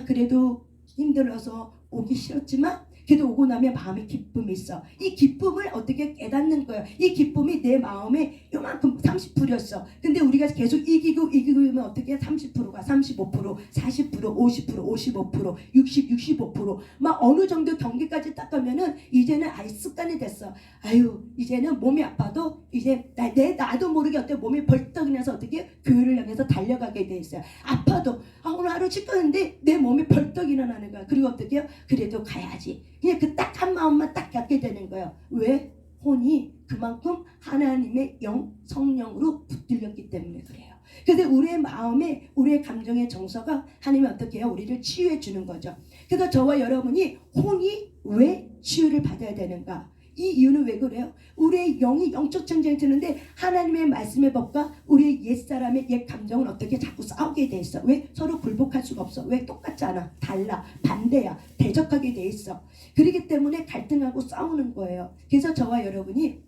그래도 힘들어서 오기 싫었지만 그래도 오고 나면 마음에 기쁨이 있어. 이 기쁨을 어떻게 깨닫는 거예요. 이 기쁨이 내 마음에 요만큼 30%였어. 근데 우리가 계속 이기면 어떻게 30%가 35%, 40%, 50%, 55%, 65%막 어느 정도 경계까지 딱 가면은 이제는 아예 습관이 됐어. 아유 이제는 몸이 아파도 이제 나도 모르게 어떻게 몸이 벌떡 일어나서 어떻게 교회를 향해서 달려가게 돼 있어요. 아파도 오늘 하루 치과 갔는데 내 몸이 벌떡 일어나는 거야. 그리고 어떻게 해요? 그래도 가야지. 그냥 그 딱 한 마음만 딱 갖게 되는 거예요. 왜? 혼이 그만큼 하나님의 성령으로 붙들렸기 때문에 그래요. 그래서 우리의 마음에 우리의 감정의 정서가 하나님이 어떻게 해요? 우리를 치유해 주는 거죠. 그래서 저와 여러분이 혼이 왜 치유를 받아야 되는가? 이 이유는 왜 그래요? 우리의 영이 영적 전쟁이 드는데 하나님의 말씀의 법과 우리의 옛사람의 옛 감정은 어떻게 자꾸 싸우게 돼 있어. 왜? 서로 굴복할 수가 없어. 왜? 똑같지 않아. 달라. 반대야. 대적하게 돼 있어. 그렇기 때문에 갈등하고 싸우는 거예요. 그래서 저와 여러분이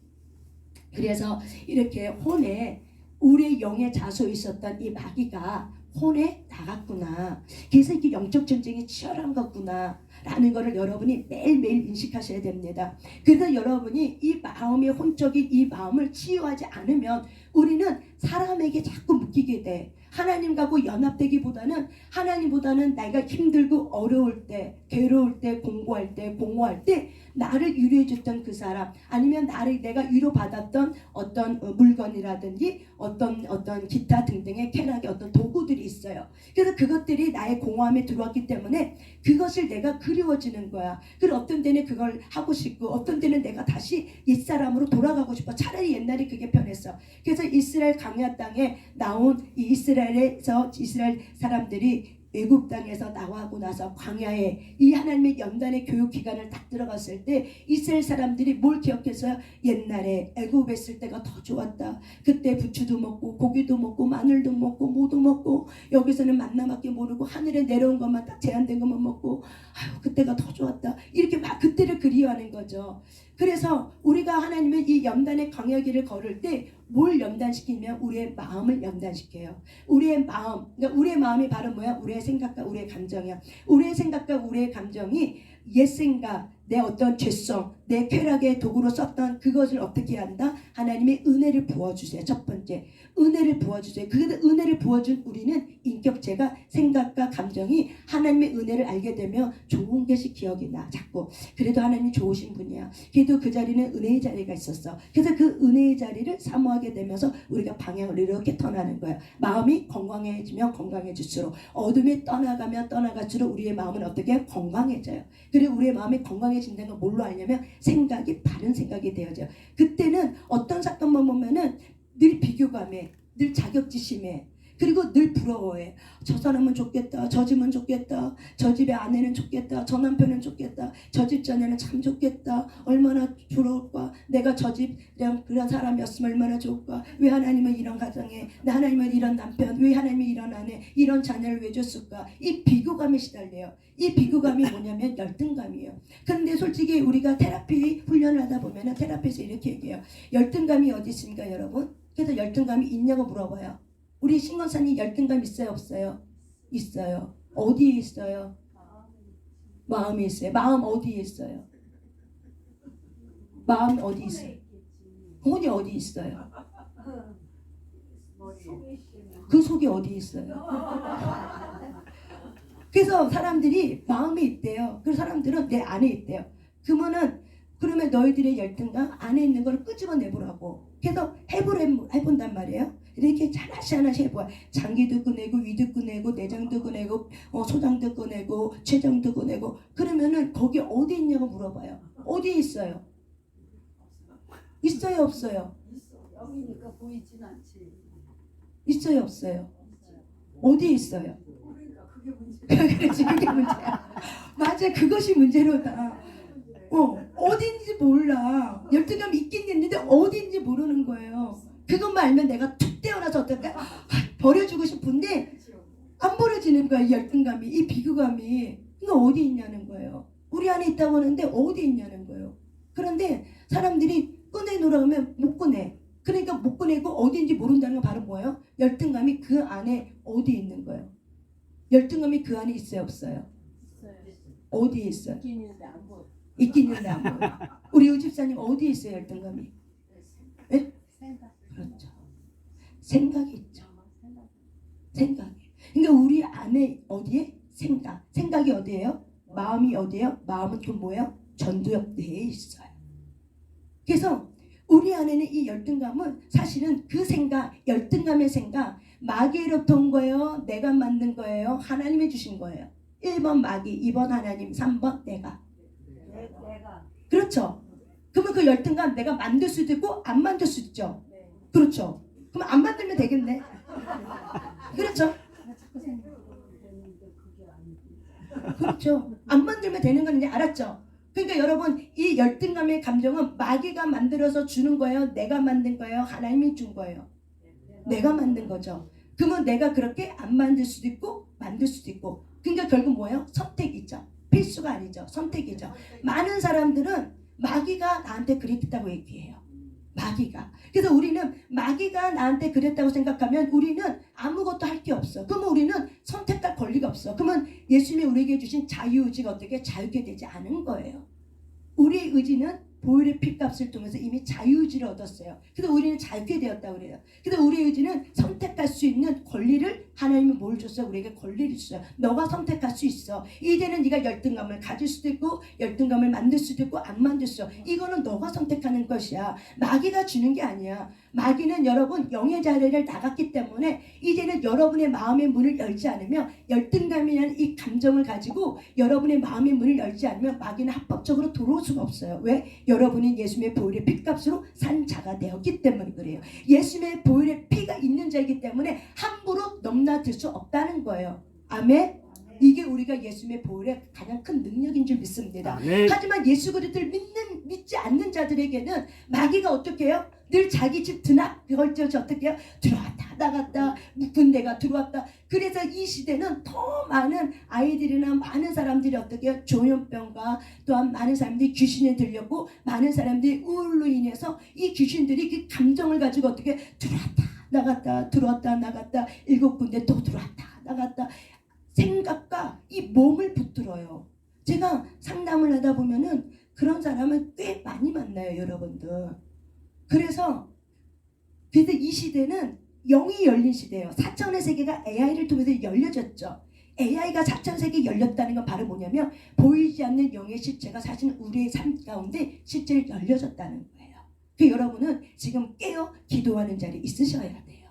그래서 이렇게 혼에 우리의 영의 자소에 있었던 이 마귀가 혼에 나갔구나. 그래서 이게 영적 전쟁이 치열한 거구나 라는 거를 여러분이 매일매일 인식하셔야 됩니다. 그래서 여러분이 이 마음의 혼적인 이 마음을 치유하지 않으면 우리는 사람에게 자꾸 묶이게 돼. 하나님과고 연합되기보다는 하나님보다는 내가 힘들고 어려울 때, 괴로울 때, 공부할 때, 공허할 때 나를 위로해 줬던 그 사람, 아니면 내가 위로받았던 어떤 물건이라든지 어떤 기타 등등의 쾌락의 어떤 도구들이 있어요. 그래서 그것들이 나의 공허함에 들어왔기 때문에 그것을 내가 그리워지는 거야. 그리고 어떤 때는 그걸 하고 싶고 어떤 때는 내가 다시 옛사람으로 돌아가고 싶어. 차라리 옛날이 그게 편했어. 그래서 이스라엘 광야 땅에 나온 이 이스라엘에서 이스라엘 사람들이 애굽 땅에서 나가고 나서 광야에 이 하나님의 연단의 교육 기간을 딱 들어갔을 때 이스라엘 사람들이 뭘 기억해서요? 옛날에 애굽에 있을 때가 더 좋았다. 그때 부추도 먹고 고기도 먹고 마늘도 먹고 무도 먹고 여기서는 만나밖에 모르고 하늘에 내려온 것만 딱 제한된 것만 먹고 아유 그때가 더 좋았다. 이렇게 막 그때를 그리워하는 거죠. 그래서 우리가 하나님의 이 연단의 광야길을 걸을 때 뭘 연단시키면 우리의 마음을 연단시켜요. 우리의 마음, 그러니까 우리의 마음이 바로 뭐야? 우리의 생각과 우리의 감정이야. 우리의 생각과 우리의 감정이 옛 생각, 내 어떤 죄성, 내 쾌락의 도구로 썼던 그것을 어떻게 한다? 하나님의 은혜를 부어주세요. 첫 번째, 은혜를 부어주세요. 그 은혜를 부어준 우리는 인격체가 생각과 감정이 하나님의 은혜를 알게 되면 좋은 것이 기억이 나. 자꾸 그래도 하나님이 좋으신 분이야. 그래도 그 자리는 은혜의 자리가 있었어. 그래서 그 은혜의 자리를 사모하게 되면서 우리가 방향을 이렇게 턴하는 거야. 마음이 건강해지면 건강해질수록 어둠이 떠나가면 떠나갈수록 우리의 마음은 어떻게 건강해져요. 그리고 우리의 마음이 건강해진다는 걸 뭘로 알냐면 생각이 바른 생각이 되어져요. 그때는 어떤 사건만 보면은 늘 비교감에, 늘 자격지심에, 그리고 늘 부러워해. 저 사람은 좋겠다. 저 집은 좋겠다. 저 집의 아내는 좋겠다. 저 남편은 좋겠다. 저 집 자녀는 참 좋겠다. 얼마나 부러울까. 내가 저 집이랑 그런 사람이었으면 얼마나 좋을까. 왜 하나님은 이런 가정에, 하나님은 이런 남편, 왜 하나님이 이런 아내, 이런 자녀를 왜 줬을까. 이 비교감에 시달려요. 이 비교감이 뭐냐면 열등감이에요. 그런데 솔직히 우리가 테라피 훈련을 하다 보면 테라피에서 이렇게 얘기해요. 열등감이 어디 있습니까 여러분? 그래서 열등감이 있냐고 물어봐요. 우리 신건사님 열등감 있어요 없어요? 있어요. 어디에 있어요? 마음에 있어요. 마음 어디에 있어요? 마음 어디 있어요? 혼이 어디 있어요? 그 속이 어디 있어요? 그래서 사람들이 마음에 있대요. 그 사람들은 내 안에 있대요. 그러면 너희들의 열등감 안에 있는 걸 끄집어내보라고. 그래서 해본단 말이에요. 이렇게 하나씩 해봐요. 장기도 꺼내고 위도 꺼내고 내장도 꺼내고 소장도 꺼내고 췌장도 꺼내고. 그러면은 거기 어디 있냐고 물어봐요. 어디 있어요? 있어요 없어요? 영이니까 보이진 않지. 있어요 없어요? 어디 있어요? 그러니까 그게 문제. 그렇지 그게 문제야. 맞아 그것이 문제로다. 어디인지 몰라. 열등감이 있긴 있는데 어디인지 모르는 거예요. 그것만 알면 내가 툭 떼어나서 어떨까? 버려주고 싶은데 안 버려지는 거야. 이 열등감이, 이 비교감이. 이거 어디 있냐는 거예요. 우리 안에 있다고 하는데 어디 있냐는 거예요. 그런데 사람들이 꺼내놓으라고 하면 못 꺼내. 그러니까 못 꺼내고 어디인지 모른다는 건 바로 뭐예요? 열등감이 그 안에 어디 있는 거예요. 열등감이 그 안에 있어요 없어요? 있어요. 어디에 있어요? 있긴 있는데 안 보여. 있긴 있나요? 우리 의 집사님 어디에 있어요 열등감이? 예? 그렇죠. 생각이 있죠. 생각이. 그러니까 우리 안에 어디에? 생각이 어디예요? 마음이 어디예요? 마음은 또 뭐예요? 전두엽 내에 있어요. 그래서 우리 안에는 이 열등감은 사실은 그 생각, 열등감의 생각, 마귀로부터 온 거예요? 내가 만든 거예요? 하나님이 주신 거예요? 1번 마귀, 2번 하나님, 3번 내가. 그렇죠. 그러면 그 열등감 내가 만들 수도 있고 안 만들 수도 있죠. 그렇죠. 그럼 안 만들면 되겠네. 그렇죠. 그렇죠. 안 만들면 되는 건 이제 알았죠. 그러니까 여러분 이 열등감의 감정은 마귀가 만들어서 주는 거예요? 내가 만든 거예요? 하나님이 준 거예요? 내가 만든 거죠. 그러면 내가 그렇게 안 만들 수도 있고 만들 수도 있고. 그러니까 결국 뭐예요? 선택이죠. 필수가 아니죠. 선택이죠. 많은 사람들은 마귀가 나한테 그랬다고 얘기해요. 마귀가. 그래서 우리는 마귀가 나한테 그랬다고 생각하면 우리는 아무것도 할 게 없어. 그러면 우리는 선택할 권리가 없어. 그러면 예수님이 우리에게 주신 자유의지가 어떻게 자유게 되지 않은 거예요. 우리의 의지는 보혈의 피값을 통해서 이미 자유의지를 얻었어요. 그래서 우리는 자유게 되었다고 그래요. 그래서 우리의 의지는 선택할 수 있는 권리를 하나님이 뭘 줬어요? 우리에게 권리를 줬어요. 너가 선택할 수 있어. 이제는 네가 열등감을 가질 수도 있고 열등감을 만들 수도 있고 안 만들 수 있어. 이거는 너가 선택하는 것이야. 마귀가 주는 게 아니야. 마귀는 여러분 영의 자리를 나갔기 때문에 이제는 여러분의 마음의 문을 열지 않으면 열등감이라는 이 감정을 가지고 여러분의 마음의 문을 열지 않으면 마귀는 합법적으로 들어올 수가 없어요. 왜? 여러분이 예수님의 보혈의 피값으로 산 자가 되었기 때문에 그래요. 예수님의 보혈의 피가 있는 자이기 때문에 함부로 넘나들 수 없다는 거예요. 아멘. 이게 우리가 예수님의 보혈의 가장 큰 능력인 줄 믿습니다. 아멘. 하지만 예수 그리스도를 믿지 않는 자들에게는 마귀가 어떻게 해요? 늘 자기 집 드나 걸쳐서 어떻게 해요? 들어왔다 나갔다 군대가 들어왔다. 그래서 이 시대는 더 많은 아이들이나 많은 사람들이 어떻게 해요? 조현병과 또한 많은 사람들이 귀신에 들렸고 많은 사람들이 우울로 인해서 이 귀신들이 그 감정을 가지고 어떻게 해요? 들어왔다 나갔다 들어왔다 나갔다 7군데 또 들어왔다 나갔다 생각과 이 몸을 붙들어요. 제가 상담을 하다 보면은 그런 사람을 꽤 많이 만나요, 여러분들. 그래서 이 시대는 영이 열린 시대예요. 4차원의 세계가 AI를 통해서 열려졌죠. AI가 4차원 세계에 열렸다는 건 바로 뭐냐면 보이지 않는 영의 실체가 사실 우리의 삶 가운데 실제로 열려졌다는 거예요. 그 여러분은 지금 깨어 기도하는 자리에 있으셔야 돼요.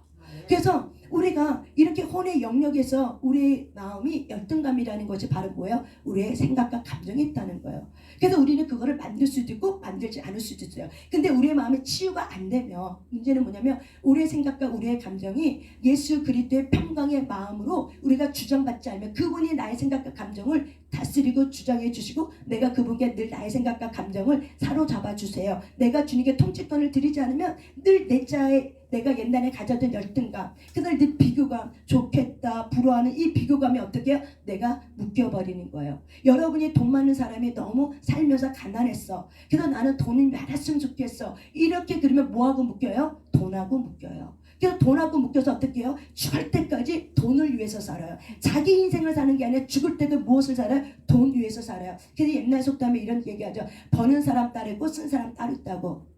그래서 우리가 이렇게 혼의 영역에서 우리의 마음이 열등감이라는 것이 바로 뭐예요? 우리의 생각과 감정이 있다는 거예요. 그래서 우리는 그거를 만들 수도 있고 만들지 않을 수도 있어요. 근데 우리의 마음이 치유가 안 되면 문제는 뭐냐면 우리의 생각과 우리의 감정이 예수 그리스도의 평강의 마음으로 우리가 주장받지 않으면 그분이 나의 생각과 감정을 다스리고 주장해 주시고 내가 그분께 늘 나의 생각과 감정을 사로잡아 주세요. 내가 주님께 통치권을 드리지 않으면 늘 내 자의 내가 옛날에 가졌던 열등감, 그날 늘 비교감, 좋겠다, 부러워하는 이 비교감이 어떻게 해요? 내가 묶여버리는 거예요. 여러분이 돈 많은 사람이 너무 살면서 가난했어. 그래서 나는 돈이 많았으면 좋겠어. 이렇게 그러면 뭐하고 묶여요? 돈하고 묶여요. 그래서 돈하고 묶여서 어떻게 해요? 죽을 때까지 돈을 위해서 살아요. 자기 인생을 사는 게 아니라 죽을 때도 무엇을 살아요? 돈 위해서 살아요. 그래서 옛날 속담에 이런 얘기하죠. 버는 사람 따로 있고 쓴 사람 따로 있다고.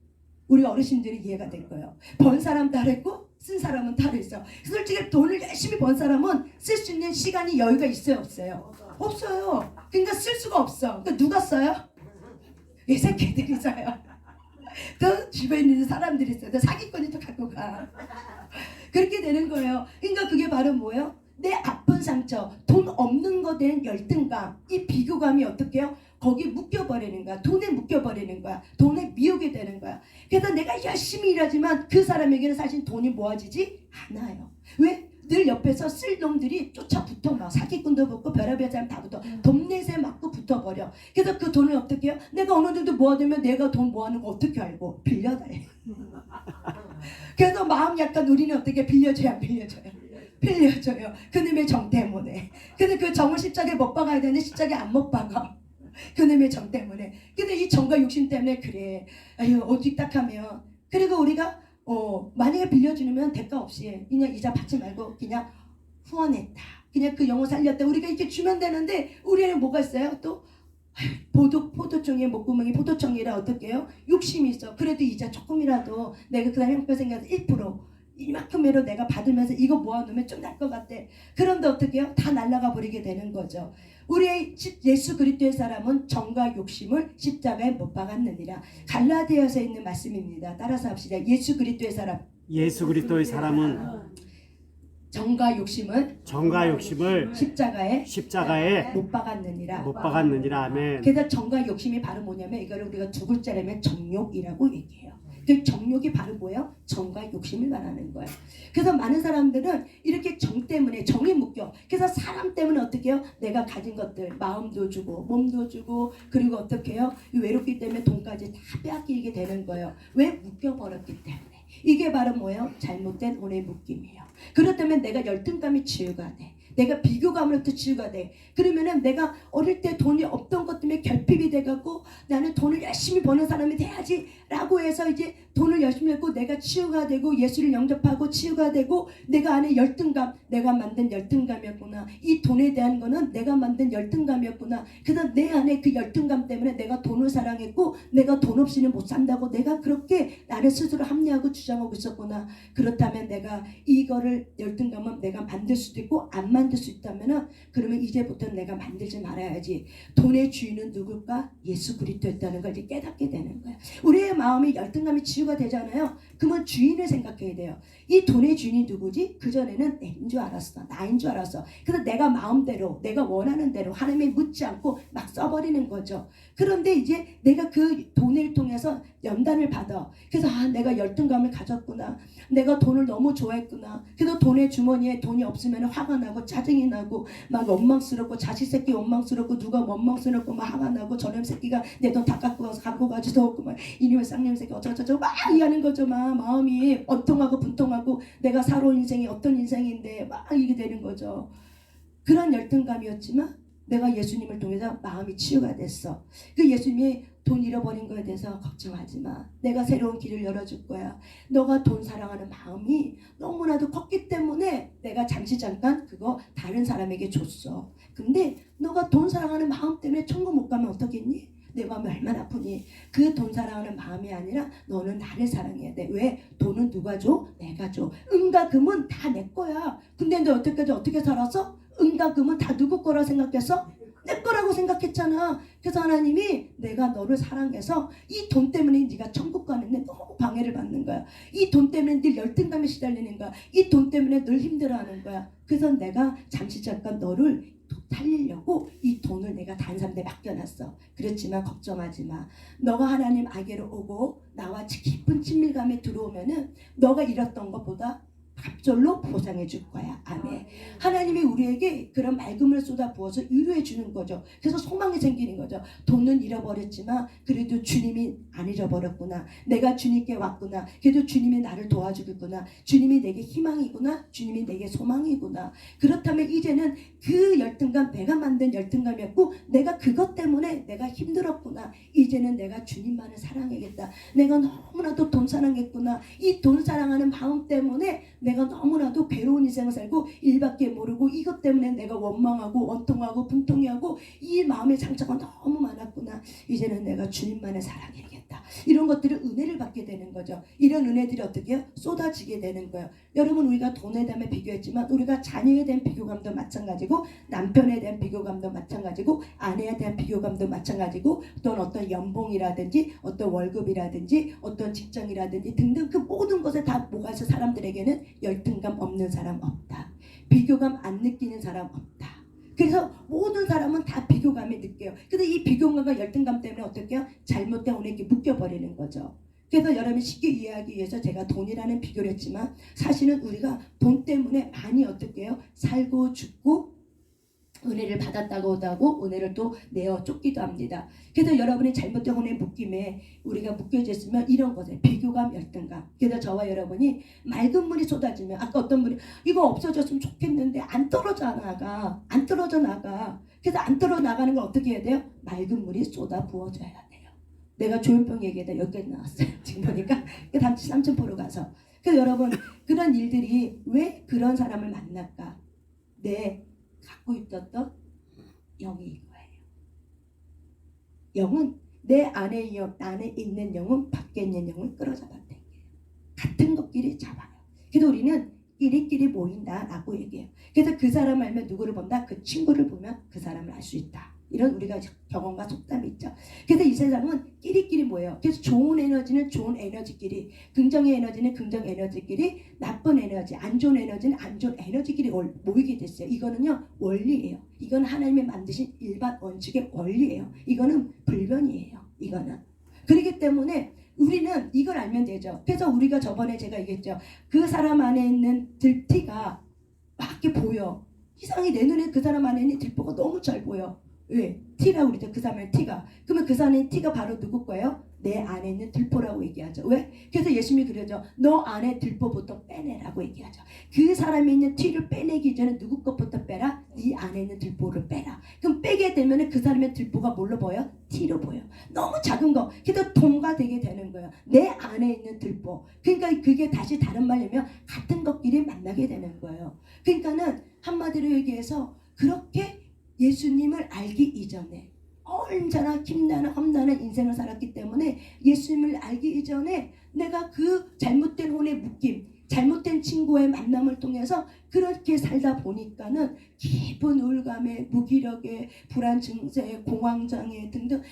우리 어르신들이 이해가 될 거예요. 번 사람 따로 있고 쓴 사람은 따로 있어. 솔직히 돈을 열심히 번 사람은 쓸 수 있는 시간이 여유가 있어요? 없어요? 없어요. 그러니까 쓸 수가 없어. 그러니까 누가 써요? 이 새끼들이 써요. 또 주변에 있는 사람들이 써요. 또 사기꾼이 또 갖고 가. 그렇게 되는 거예요. 그러니까 그게 바로 뭐예요? 내 아픈 상처, 돈 없는 것에 대한 열등감, 이 비교감이 어떻게 해요? 거기 묶여버리는 거야. 돈에 묶여버리는 거야. 돈에 미우게 되는 거야. 그래서 내가 열심히 일하지만 그 사람에게는 사실 돈이 모아지지 않아요. 왜? 늘 옆에서 쓸 놈들이 쫓아 붙어 막 사기꾼도 붙고 별의별 사람 다 붙어 돈 내세 맞고 붙어버려. 그래서 그 돈을 어떻게 해요? 내가 어느 정도 모아두면 내가 돈 모아는 거 어떻게 알고? 빌려달래. 그래서 마음 약간 우리는 어떻게 빌려줘야 안 빌려줘요? 빌려줘요. 그놈의 정 때문에. 근데 그 정을 십자가에 못 박아야 되는데 십자가에 안 못 박아. 그놈의 정 때문에. 근데 이 정과 욕심 때문에 그래. 아유 오직 딱하면. 그리고 우리가 만약에 빌려주면 대가 없이 그냥 이자 받지 말고 그냥 후원했다. 그냥 그 영혼 살렸다. 우리가 이렇게 주면 되는데 우리는 뭐가 있어요? 또 포도청에 목구멍이 포도청이라 어떻게 해요? 욕심이 있어. 그래도 이자 조금이라도 내가 그 다음 형편 생겨서 1% 이만큼이라도 내가 받으면서 이거 모아놓으면 좀 날 것 같아. 그런데 어떻게 해요? 다 날아가 버리게 되는 거죠. 우리의 예수 그리스도의 사람은 정과 욕심을 십자가에 못 박았느니라. 갈라디아서에 있는 말씀입니다. 따라서 합시다. 예수 그리스도의 사람. 예수 그리스도의 사람은 정과 욕심을 십자가에 못 박았느니라. 못 박았느니라. 아멘. 그래서 정과 욕심이 바로 뭐냐면 이거를 우리가 두 글자라면 정욕이라고 얘기해요. 그 정욕이 바로 뭐예요? 정과 욕심을 말하는 거예요. 그래서 많은 사람들은 이렇게 정 때문에 정이 묶여. 그래서 사람 때문에 어떻게 해요? 내가 가진 것들 마음도 주고 몸도 주고 그리고 어떻게 해요? 외롭기 때문에 돈까지 다 빼앗기게 되는 거예요. 왜? 묶여버렸기 때문에. 이게 바로 뭐예요? 잘못된 오늘 묶임이에요. 그렇다면 내가 열등감이 치유가 돼. 내가 비교감으로부터 치유가 돼. 그러면은 내가 어릴 때 돈이 없던 것 때문에 결핍이 돼갖고 나는 돈을 열심히 버는 사람이 돼야지 라고 해서 이제 돈을 열심히 했고 내가 치유가 되고 예수를 영접하고 치유가 되고 내가 안에 열등감, 내가 만든 열등감이었구나. 이 돈에 대한 거는 내가 만든 열등감이었구나. 그래서 내 안에 그 열등감 때문에 내가 돈을 사랑했고 내가 돈 없이는 못 산다고 내가 그렇게 나를 스스로 합리하고 주장하고 있었구나. 그렇다면 내가 이거를 열등감은 내가 만들 수도 있고 안 만들 수 있다면은 그러면 이제부터 내가 만들지 말아야지. 돈의 주인은 누굴까? 예수 그리스도였다는 걸 이제 깨닫게 되는 거야. 우리의 마음이 열등감이 치유가 되잖아요. 그러면 주인을 생각해야 돼요. 이 돈의 주인이 누구지? 그전에는 내인 줄 알았어. 나인 줄 알았어. 그래서 내가 마음대로 내가 원하는 대로 하나님이 묻지 않고 막 써버리는 거죠. 그런데 이제 내가 그 돈을 통해서 연단을 받아. 그래서 내가 열등감을 가졌구나. 내가 돈을 너무 좋아했구나. 그래서 돈의 주머니에 돈이 없으면 화가 나고 짜증이 나고 막 원망스럽고 자식 새끼 원망스럽고 누가 원망스럽고 막 화가 나고 저놈 새끼가 내 돈 다 갖고 가지도 없고 막 이놈의 쌍놈 새끼 어쩌고저쩌고 막 이하는 거죠. 막 마음이 언통하고 분통하고 내가 살아온 인생이 어떤 인생인데 막 이게 되는 거죠. 그런 열등감이었지만 내가 예수님을 통해서 마음이 치유가 됐어. 그 예수님이 돈 잃어버린 거에 대해서 걱정하지 마. 내가 새로운 길을 열어줄 거야. 너가 돈 사랑하는 마음이 너무나도 컸기 때문에 내가 잠깐 그거 다른 사람에게 줬어. 근데 너가 돈 사랑하는 마음 때문에 천국 못 가면 어떡겠니? 내 마음이 얼마나 아프니? 그 돈 사랑하는 마음이 아니라 너는 나를 사랑해야 돼. 왜? 돈은 누가 줘? 내가 줘. 은과 금은 다 내 거야. 근데 너 여태까지 어떻게 살았어? 은과 금은 다 누구 거라 생각했어? 내 거라고 생각했잖아. 그래서 하나님이 내가 너를 사랑해서 이 돈 때문에 네가 천국 가는데 너무 방해를 받는 거야. 이 돈 때문에 늘 열등감에 시달리는 거야. 이 돈 때문에 늘 힘들어하는 거야. 그래서 내가 잠깐 너를 살리려고 이 돈을 내가 다른 사람한테 맡겨놨어. 그렇지만 걱정하지 마. 너가 하나님 아게로 오고 나와 깊은 친밀감에 들어오면은 너가 잃었던 것보다 갑절로 보상해 줄 거야. 아멘. 하나님이 우리에게 그런 맑음을 쏟아 부어서 위로해 주는 거죠. 그래서 소망이 생기는 거죠. 돈은 잃어버렸지만 그래도 주님이 안 잃어버렸구나. 내가 주님께 왔구나. 그래도 주님이 나를 도와주겠구나. 주님이 내게 희망이구나. 주님이 내게 소망이구나. 그렇다면 이제는 그 열등감, 내가 만든 열등감이었고 내가 그것 때문에 내가 힘들었구나. 이제는 내가 주님만을 사랑하겠다. 내가 너무나도 돈 사랑했구나. 이 돈 사랑하는 마음 때문에 내가 너무나도 괴로운 인생을 살고 일밖에 모르고 이것 때문에 내가 원망하고 원통하고 분통해하고 이 마음의 상처가 너무 많았구나. 이제는 내가 주님만을 사랑해야겠다. 이런 것들을 은혜를 받게 되는 거죠. 이런 은혜들이 어떻게 해요? 쏟아지게 되는 거예요. 여러분 우리가 돈에 대한 비교했지만 우리가 자녀에 대한 비교감도 마찬가지고 남편에 대한 비교감도 마찬가지고 아내에 대한 비교감도 마찬가지고 어떤 연봉이라든지 어떤 월급이라든지 어떤 직장이라든지 등등 그 모든 것에 다 뭐가 있어. 사람들에게는 열등감 없는 사람 없다. 비교감 안 느끼는 사람 없다. 그래서 모든 사람은 다 비교감이 느껴요. 근데 이 비교감과 열등감 때문에 어떻게 해요? 잘못된 오늘 이렇게 묶여버리는 거죠. 그래서 여러분이 쉽게 이해하기 위해서 제가 돈이라는 비교를 했지만 사실은 우리가 돈 때문에 많이 어떻게 해요? 살고 죽고 은혜를 받았다고 하고 은혜를 또 내어 쫓기도 합니다. 그래서 여러분이 잘못된 은혜 묶임에 우리가 묶여졌으면 이런 거죠. 비교감, 열등감. 그래서 저와 여러분이 맑은 물이 쏟아지면 아까 어떤 분이 이거 없어졌으면 좋겠는데 안 떨어져 나가. 안 떨어져 나가. 그래서 안 떨어져 나가는 걸 어떻게 해야 돼요? 맑은 물이 쏟아 부어줘야 돼요. 내가 조현병 얘기하다 여기까지 나왔어요. 지금 보니까 다음 주 삼천포로 가서. 그래서 여러분 그런 일들이 왜 그런 사람을 만날까? 갖고 있었던 영이 거예요. 영은 내 안에 있는 영은 밖에 있는 영을 끌어잡아 당겨요. 같은 것끼리 잡아요. 그래서 우리는 끼리끼리 모인다라고 얘기해요. 그래서 그 사람 알면 누구를 본다? 그 친구를 보면 그 사람을 알 수 있다. 이런 우리가 경험과 속담이 있죠. 그래서 이 세상은 끼리끼리 모여요. 그래서 좋은 에너지는 좋은 에너지끼리, 긍정의 에너지는 긍정 에너지끼리, 나쁜 에너지, 안 좋은 에너지는 안 좋은 에너지끼리 모이게 됐어요. 이거는요 원리예요. 이건 하나님이 만드신 일반 원칙의 원리예요. 이거는 불변이에요. 이거는. 그렇기 때문에 우리는 이걸 알면 되죠. 그래서 우리가 저번에 제가 얘기했죠. 그 사람 안에 있는 들티가 막 이렇게 보여. 이상히 내 눈에 그 사람 안에 있는 들보가 너무 잘 보여. 왜? 티라고 그러죠. 그 사람의 티가. 그러면 그 사람의 티가 바로 누구 거예요? 내 안에 있는 들보라고 얘기하죠. 왜? 그래서 예수님이 그러죠. 너 안에 들보부터 빼내라고 얘기하죠. 그 사람이 있는 티를 빼내기 전에 누구 것부터 빼라? 네 안에 있는 들보를 빼라. 그럼 빼게 되면 그 사람의 들보가 뭘로 보여? 티로 보여. 너무 작은 거. 그래서 동가되게 되는 거예요. 내 안에 있는 들보. 그러니까 그게 다시 다른 말이면 같은 것끼리 만나게 되는 거예요. 그러니까는 한마디로 얘기해서 그렇게 예수님을 알기 이전에 얼마나 힘나는 험난한 인생을 살았기 때문에 예수님을 알기 이전에 내가 그 잘못된 혼의 묶임, 잘못된 친구의 만남을 통해서 그렇게 살다 보니까는 깊은 우울감에, 무기력에, 불안 증세에, 공황장애 등등 막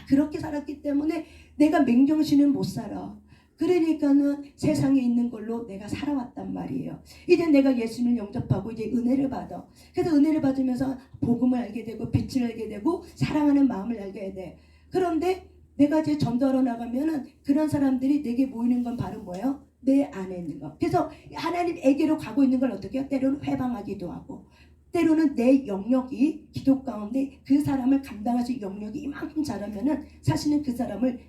그렇게 살았기 때문에 내가 맹정신은 못 살아. 그러니까는 세상에 있는 걸로 내가 살아왔단 말이에요. 이제 내가 예수님을 영접하고 이제 은혜를 받아. 그래서 은혜를 받으면서 복음을 알게 되고 빛을 알게 되고 사랑하는 마음을 알게 돼. 그런데 내가 이제 전도하러 나가면은 그런 사람들이 내게 모이는 건 바로 뭐예요? 내 안에 있는 거. 그래서 하나님에게로 가고 있는 걸 어떻게 해요? 때로는 회방하기도 하고 때로는 내 영역이 기도 가운데 그 사람을 감당할 수 있는 영역이 이만큼 자라면은 사실은 그 사람을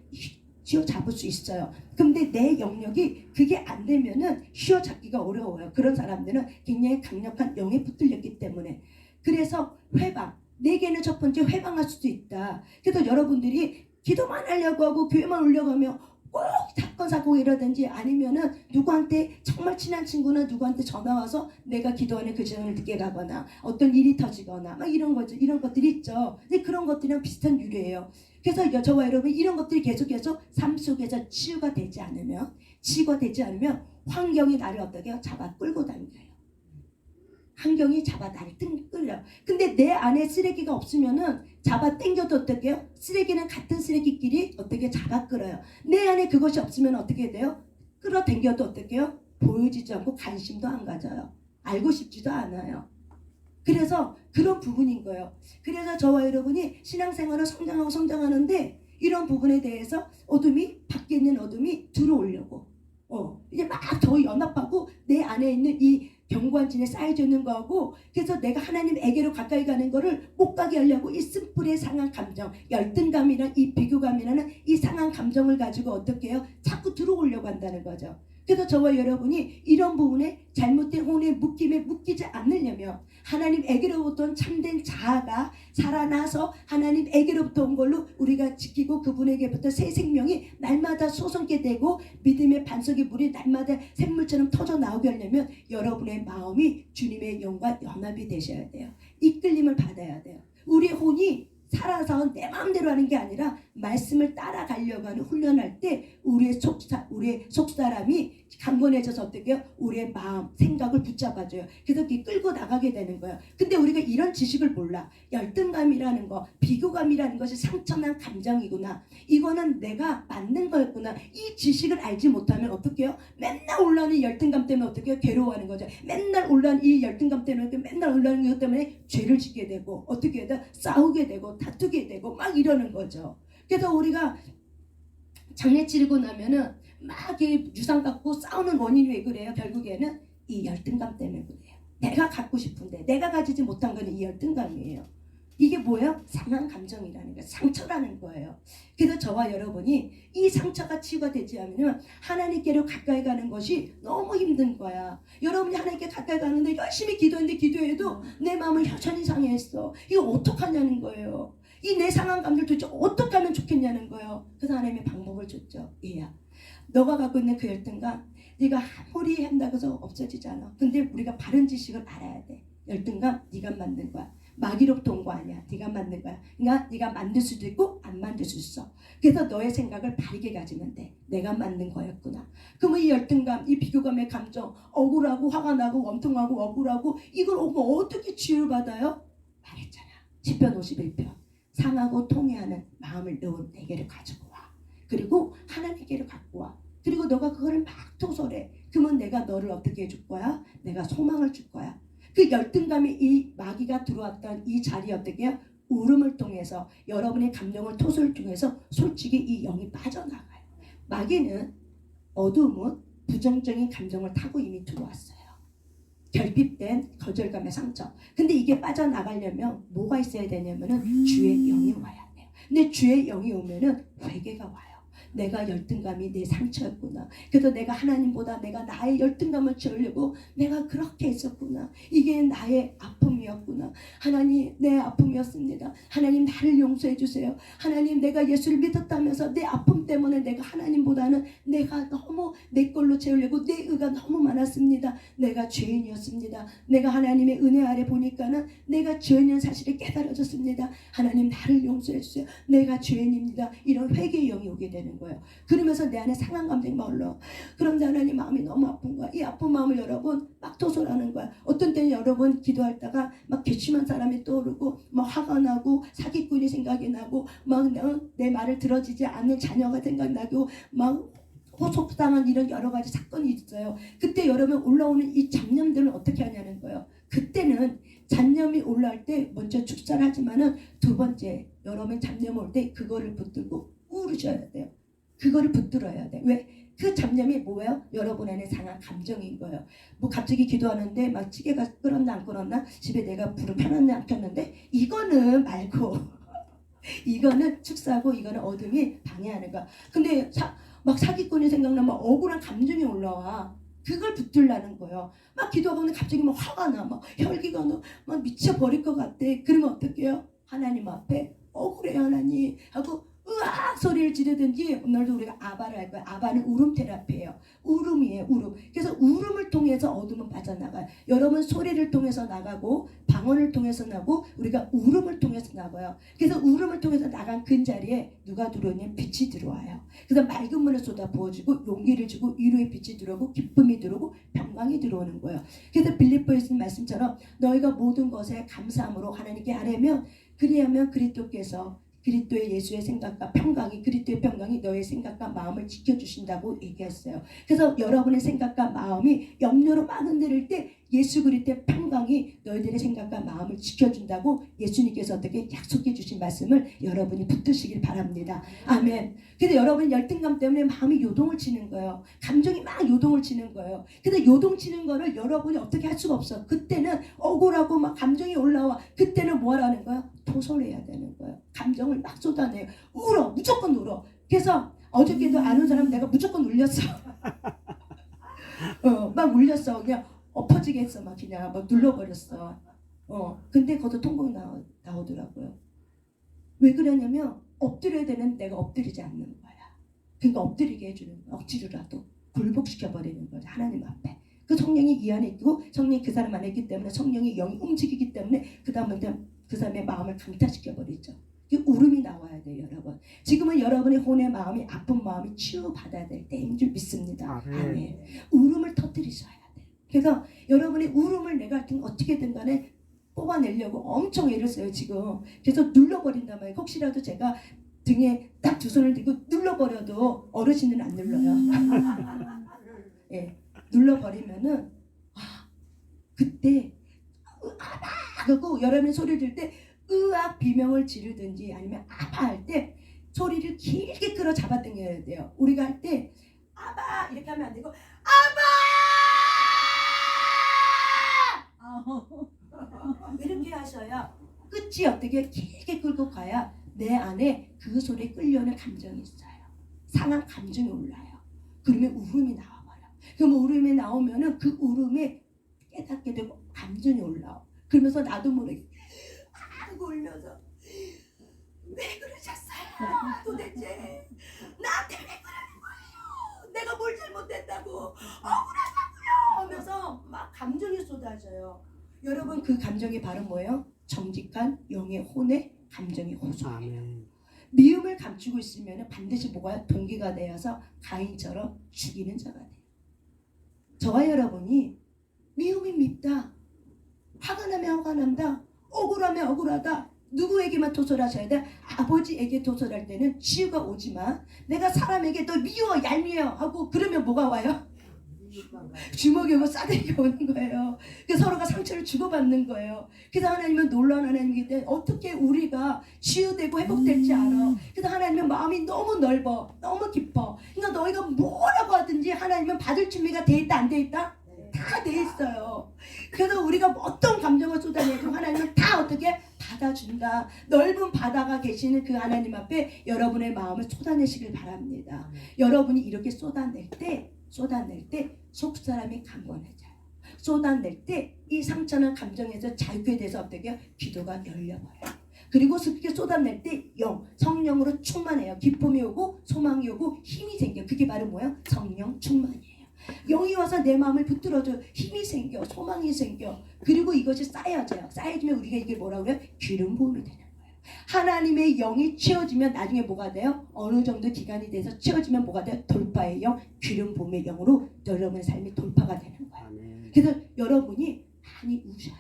휘어잡을 수 있어요. 근데 내 영역이 그게 안 되면은 휘어잡기가 어려워요. 그런 사람들은 굉장히 강력한 영에 붙들렸기 때문에. 그래서 회방. 내게는 첫 번째 회방할 수도 있다. 그래서 여러분들이 기도만 하려고 하고 교회만 올려가면 꼭 사건 사고 이러든지 아니면은 누구한테 정말 친한 친구나 누구한테 전화 와서 내가 기도하는 그 시간을 늦게 가거나 어떤 일이 터지거나 막 이런 거죠. 이런 것들이 있죠. 근데 그런 것들이랑 비슷한 유래예요. 그래서 저와 여러분 이런 것들이 계속해서 삶 속에서 치유가 되지 않으면 환경이 나를 어떻게 해요? 잡아 끌고 다녀요. 환경이 잡아 나를 끌려. 근데 내 안에 쓰레기가 없으면은 잡아 당겨도 어떻게 해요? 쓰레기는 같은 쓰레기끼리 어떻게 잡아 끌어요. 내 안에 그것이 없으면 어떻게 돼요? 끌어당겨도 어떻게 해요? 보여지지 않고 관심도 안 가져요. 알고 싶지도 않아요. 그래서 그런 부분인 거예요. 그래서 저와 여러분이 신앙생활을 성장하는데 이런 부분에 대해서 밖에 있는 어둠이 들어오려고 이제 막 더 연합하고 내 안에 있는 이 경관진에 쌓여져 있는 거하고 그래서 내가 하나님에게로 가까이 가는 거를 못 가게 하려고 이 쓴뿌리의 상한 감정, 열등감이나 이 비교감이라는 이 상한 감정을 가지고 어떻게 해요? 자꾸 들어오려고 한다는 거죠. 그래서 저와 여러분이 이런 부분에 잘못된 혼의 묶임에 묶이지 않으려면 하나님에게로부터 참된 자아가 살아나서 하나님에게로부터 온 걸로 우리가 지키고 그분에게부터 새 생명이 날마다 솟게 되고 믿음의 반석의 물이 날마다 샘물처럼 터져 나오게 하려면 여러분의 마음이 주님의 영과 연합이 되셔야 돼요. 이끌림을 받아야 돼요. 우리의 혼이 살아서 내 마음대로 하는 게 아니라 말씀을 따라가려고 하는 훈련할 때 우리의 속사람이 강건해져서 어떻게 해요? 우리의 마음, 생각을 붙잡아줘요. 그래서 이렇게 끌고 나가게 되는 거예요. 근데 우리가 이런 지식을 몰라. 열등감이라는 거, 비교감이라는 것이 상처난 감정이구나. 이거는 내가 만든 거였구나. 이 지식을 알지 못하면 어떻게 해요? 맨날 올라오는 열등감 때문에 어떻게 해요? 괴로워하는 거죠. 맨날 올라오는 이 열등감 때문에 맨날 올라오는 것 때문에 죄를 짓게 되고 어떻게 해야 돼? 싸우게 되고 다투게 되고 막 이러는 거죠. 그래서 우리가 장례 치르고 나면은 막 유상 갖고 싸우는 원인이 왜 그래요? 결국에는 이 열등감 때문에 그래요. 내가 갖고 싶은데 내가 가지지 못한 건 이 열등감이에요. 이게 뭐예요? 상한 감정이라는 거예요. 상처라는 거예요. 그래서 저와 여러분이 이 상처가 치유가 되지 않으면 하나님께로 가까이 가는 것이 너무 힘든 거야. 여러분이 하나님께 가까이 가는데 열심히 기도해도 내 마음을 여전히 상해했어. 이거 어떡하냐는 거예요. 이 내 상한 감정을 도대체 어떻게 하면 좋겠냐는 거예요. 그래서 하나님이 방법을 줬죠. 얘야, 너가 갖고 있는 그 열등감 네가 아무리 한다고 해서 없어지지 않아. 근데 우리가 바른 지식을 알아야 돼. 열등감 네가 만든 거야. 마귀로부터 온 거 아니야. 네가 만든 거야. 그러니까 네가 만들 수도 있고 안 만들 수 있어. 그래서 너의 생각을 다르게 가지면 돼. 내가 만든 거였구나. 그러면 이 열등감, 이 비교감의 감정, 억울하고 화가 나고 원통하고 억울하고 이걸 어떻게 치유를 받아요? 말했잖아. 시편 51편. 상하고 통해하는 마음을 넣은 내게를 가지고 와. 그리고 하나님께를 갖고 와. 그리고 너가 그거를 막 토설해. 그러면 내가 너를 어떻게 해줄 거야? 내가 소망을 줄 거야. 그 열등감이 이 마귀가 들어왔던 이 자리에 어떻게 해요? 울음을 통해서 여러분의 감정을 토설을 통해서 솔직히 이 영이 빠져나가요. 마귀는 어두움은 부정적인 감정을 타고 이미 들어왔어요. 결핍된 거절감의 상처. 근데 이게 빠져나가려면 뭐가 있어야 되냐면은 주의 영이 와야 돼요. 근데 주의 영이 오면은 회개가 와요. 내가 열등감이 내 상처였구나. 그래서 내가 하나님보다 내가 나의 열등감을 채우려고 내가 그렇게 했었구나. 이게 나의 아픔이었구나. 하나님, 내 아픔이었습니다. 하나님, 나를 용서해 주세요. 하나님, 내가 예수를 믿었다면서 내 아픔 때문에 내가 하나님보다는 내가 너무 내 걸로 채우려고 내 의가 너무 많았습니다. 내가 죄인이었습니다. 내가 하나님의 은혜 아래 보니까는 내가 죄인인 사실이 깨달아졌습니다. 하나님, 나를 용서해 주세요. 내가 죄인입니다. 이런 회개의 영이 오게 되는 거예요. 그러면서 내 안에 상한 감정이 막 올라와. 그런데 하나님, 마음이 너무 아픈 거야. 이 아픈 마음을 여러분 막 토설하는 거야. 어떤 때는 여러분 기도하다가 막 괘씸한 사람이 떠오르고 막 화가 나고 사기꾼이 생각이 나고 막 내 말을 들어주지 않는 자녀가 생각나고 막 호속당한 이런 여러 가지 사건이 있어요. 그때 여러분 올라오는 이 잡념들은 어떻게 하냐는 거예요. 그때는 잡념이 올라올 때 먼저 축사를 하지만은 두 번째 여러분 잡념 올 때 그거를 붙들고 우르셔야 돼요. 그거를 붙들어야 돼. 왜? 그 잡념이 뭐예요? 여러분 안에 상한 감정인 거예요. 뭐 갑자기 기도하는데 막 찌개가 끓었나 안 끓었나? 집에 내가 불을 켜놨나 안 켰는데? 이거는 말고 이거는 축사고 이거는 어둠이 방해하는 거야. 근데 막 사기꾼이 생각나면 억울한 감정이 올라와. 그걸 붙들라는 거예요. 막 기도하고 있는데 갑자기 막 화가 나. 막 혈기가 나. 막 미쳐버릴 것 같아. 그러면 어떻게 해요? 하나님 앞에 억울해요 하나님 하고 으악 소리를 지르든지. 오늘도 우리가 아바를 할 거야. 아바는 울음 테라피예요. 울음이에요. 울음. 그래서 울음을 통해서 어둠은 빠져나가요. 여러분 소리를 통해서 나가고 방언을 통해서 나고 우리가 울음을 통해서 나가요. 그래서 울음을 통해서 나간 그 자리에 누가 들어오냐면 빛이 들어와요. 그래서 맑은 물을 쏟아 부어주고 용기를 주고 위로의 빛이 들어오고 기쁨이 들어오고 평강이 들어오는 거예요. 그래서 빌립보에서 말씀처럼 너희가 모든 것에 감사함으로 하나님께 아뢰면 그리하면 그리스도의 예수의 생각과 평강이 그리스도의 평강이 너의 생각과 마음을 지켜주신다고 얘기했어요. 그래서 여러분의 생각과 마음이 염려로 막 흔들릴 때 예수 그리스도의 평강이 너희들의 생각과 마음을 지켜준다고 예수님께서 어떻게 약속해 주신 말씀을 여러분이 붙드시길 바랍니다. 아멘. 근데 여러분 열등감 때문에 마음이 요동을 치는 거예요. 감정이 막 요동을 치는 거예요. 근데 요동치는 거를 여러분이 어떻게 할 수가 없어. 그때는 억울하고 막 감정이 올라와. 그때는 뭐 하라는 거야? 토설해야 되는 거예요. 감정을 막 쏟아내요. 울어. 무조건 울어. 그래서 어저께도 아는 사람 내가 무조건 울렸어. 막 울렸어. 그냥 엎어지게 했어. 막 그냥 막 눌러버렸어. 근데 거기서 통곡이 나오더라고요. 왜 그러냐면 엎드려야 되는 내가 엎드리지 않는 거야. 그러니까 엎드리게 해주는 거야. 억지로라도 굴복시켜버리는 거죠. 하나님 앞에. 그 성령이 이 안에 있고 성령이 그 사람 안에 있기 때문에 성령이 영이 움직이기 때문에 그 사람의 마음을 강타시켜버리죠. 그 울음이 나와야 돼요, 여러분. 지금은 여러분의 혼의 마음이 아픈 마음이 치유받아야 될 때인 줄 믿습니다. 아멘. 울음을 터뜨리셔야 돼요. 그래서 여러분의 울음을 내가 어떻게든 간에 뽑아내려고 엄청 애를 써요, 지금. 그래서 눌러버린단 말이에요. 혹시라도 제가 등에 딱 두 손을 들고 눌러버려도 어르신들은 안 눌러요. 예, 눌러버리면은 그때 하고 여러분이 소리를 들 때 으악 비명을 지르든지 아니면 아파할 때 소리를 길게 끌어 잡아 당겨야 돼요. 우리가 할 때 아바 이렇게 하면 안 되고 아바 이렇게 하셔야 끝이 어떻게 길게 끌고 가야 내 안에 그 소리에 끌려오는 감정이 있어요. 상한 감정이 올라요. 그러면 울음이 나와버려. 그럼 울음이 나오면은 그 울음에 깨닫게 되고 감정이 올라와. 그러면서 나도 모르게 하고 울면서 왜 그러셨어요? 도대체 나한테 왜 그러는 거예요? 내가 뭘 잘못했다고 억울하다고요 하면서 막 감정이 쏟아져요. 여러분 그 감정이 바로 뭐예요? 정직한 영의 혼의 감정이 호소해요. 아멘. 미움을 감추고 있으면 반드시 뭐가 동기가 되어서 가인처럼 죽이는 자가 돼요. 저와 여러분이 미움이 밉다, 화가 나면 화가 난다, 억울하면 억울하다, 누구에게만 토설하셔야 돼? 아버지에게 토설할 때는 치유가 오지만 내가 사람에게 너 미워 얄미워 하고 그러면 뭐가 와요? 주먹이 오고 싸대기가 오는 거예요. 그래서 서로가 상처를 주고받는 거예요. 그래서 하나님은 놀라운 하나님이기 때문에 어떻게 우리가 치유되고 회복될지 알아. 그래서 하나님은 마음이 너무 넓어, 너무 깊어. 그러니까 너희가 뭐라고 하든지 하나님은 받을 준비가 돼 있다 안 돼 있다? 다 돼 있어요. 그래서 우리가 어떤 감정을 쏟아내도 하나님은 다 어떻게 받아준다. 넓은 바다가 계시는 그 하나님 앞에 여러분의 마음을 쏟아내시길 바랍니다. 여러분이 이렇게 쏟아낼 때 속사람이 강건해져요. 쏟아낼 때 이 상처는 감정에서 자유게 돼서 어떻게 기도가 열려버려요. 그리고 그렇게 쏟아낼 때 성령으로 충만해요. 기쁨이 오고 소망이 오고 힘이 생겨. 그게 바로 뭐예요? 성령 충만이에요. 영이 와서 내 마음을 붙들어줘. 힘이 생겨, 소망이 생겨. 그리고 이것이 쌓여져요. 쌓여지면 우리가 이게 뭐라고 해요? 기름 부음이 되는 거예요. 하나님의 영이 채워지면 나중에 뭐가 돼요? 어느 정도 기간이 돼서 채워지면 뭐가 돼요? 돌파의 영, 기름 부음의 영으로 여러분의 삶이 돌파가 되는 거예요. 아멘. 그래서 여러분이 많이 우셔요.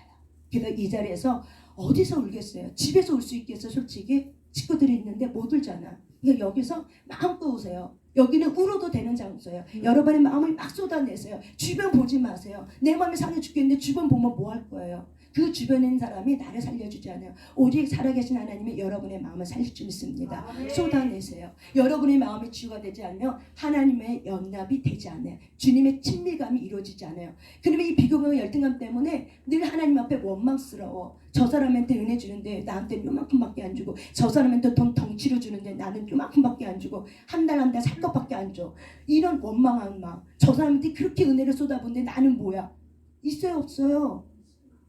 그래서 이 자리에서 어디서 울겠어요? 집에서 울 수 있겠어? 솔직히 친구들이 있는데 못 울잖아. 그러니까 여기서 마음껏 우세요. 여기는 울어도 되는 장소예요. 여러분의 마음을 막 쏟아내세요. 주변 보지 마세요. 내 마음이 상해 죽겠는데 주변 보면 뭐 할 거예요? 그 주변에 있는 사람이 나를 살려주지 않아요. 오직 살아계신 하나님이 여러분의 마음을 살릴 줄 믿습니다. 쏟아내세요. 여러분의 마음이 치유가 되지 않으면 하나님의 연합이 되지 않아요. 주님의 친밀감이 이루어지지 않아요. 그러면 이 비교감과 열등감 때문에 늘 하나님 앞에 원망스러워. 저 사람한테 은혜 주는데 나한테 요만큼밖에 안 주고, 저 사람한테 돈 덩치로 주는데 나는 요만큼밖에 안 주고, 한 달 살 것밖에 안 줘. 이런 원망한 마음. 저 사람한테 그렇게 은혜를 쏟아붓는데 나는 뭐야? 있어요 없어요?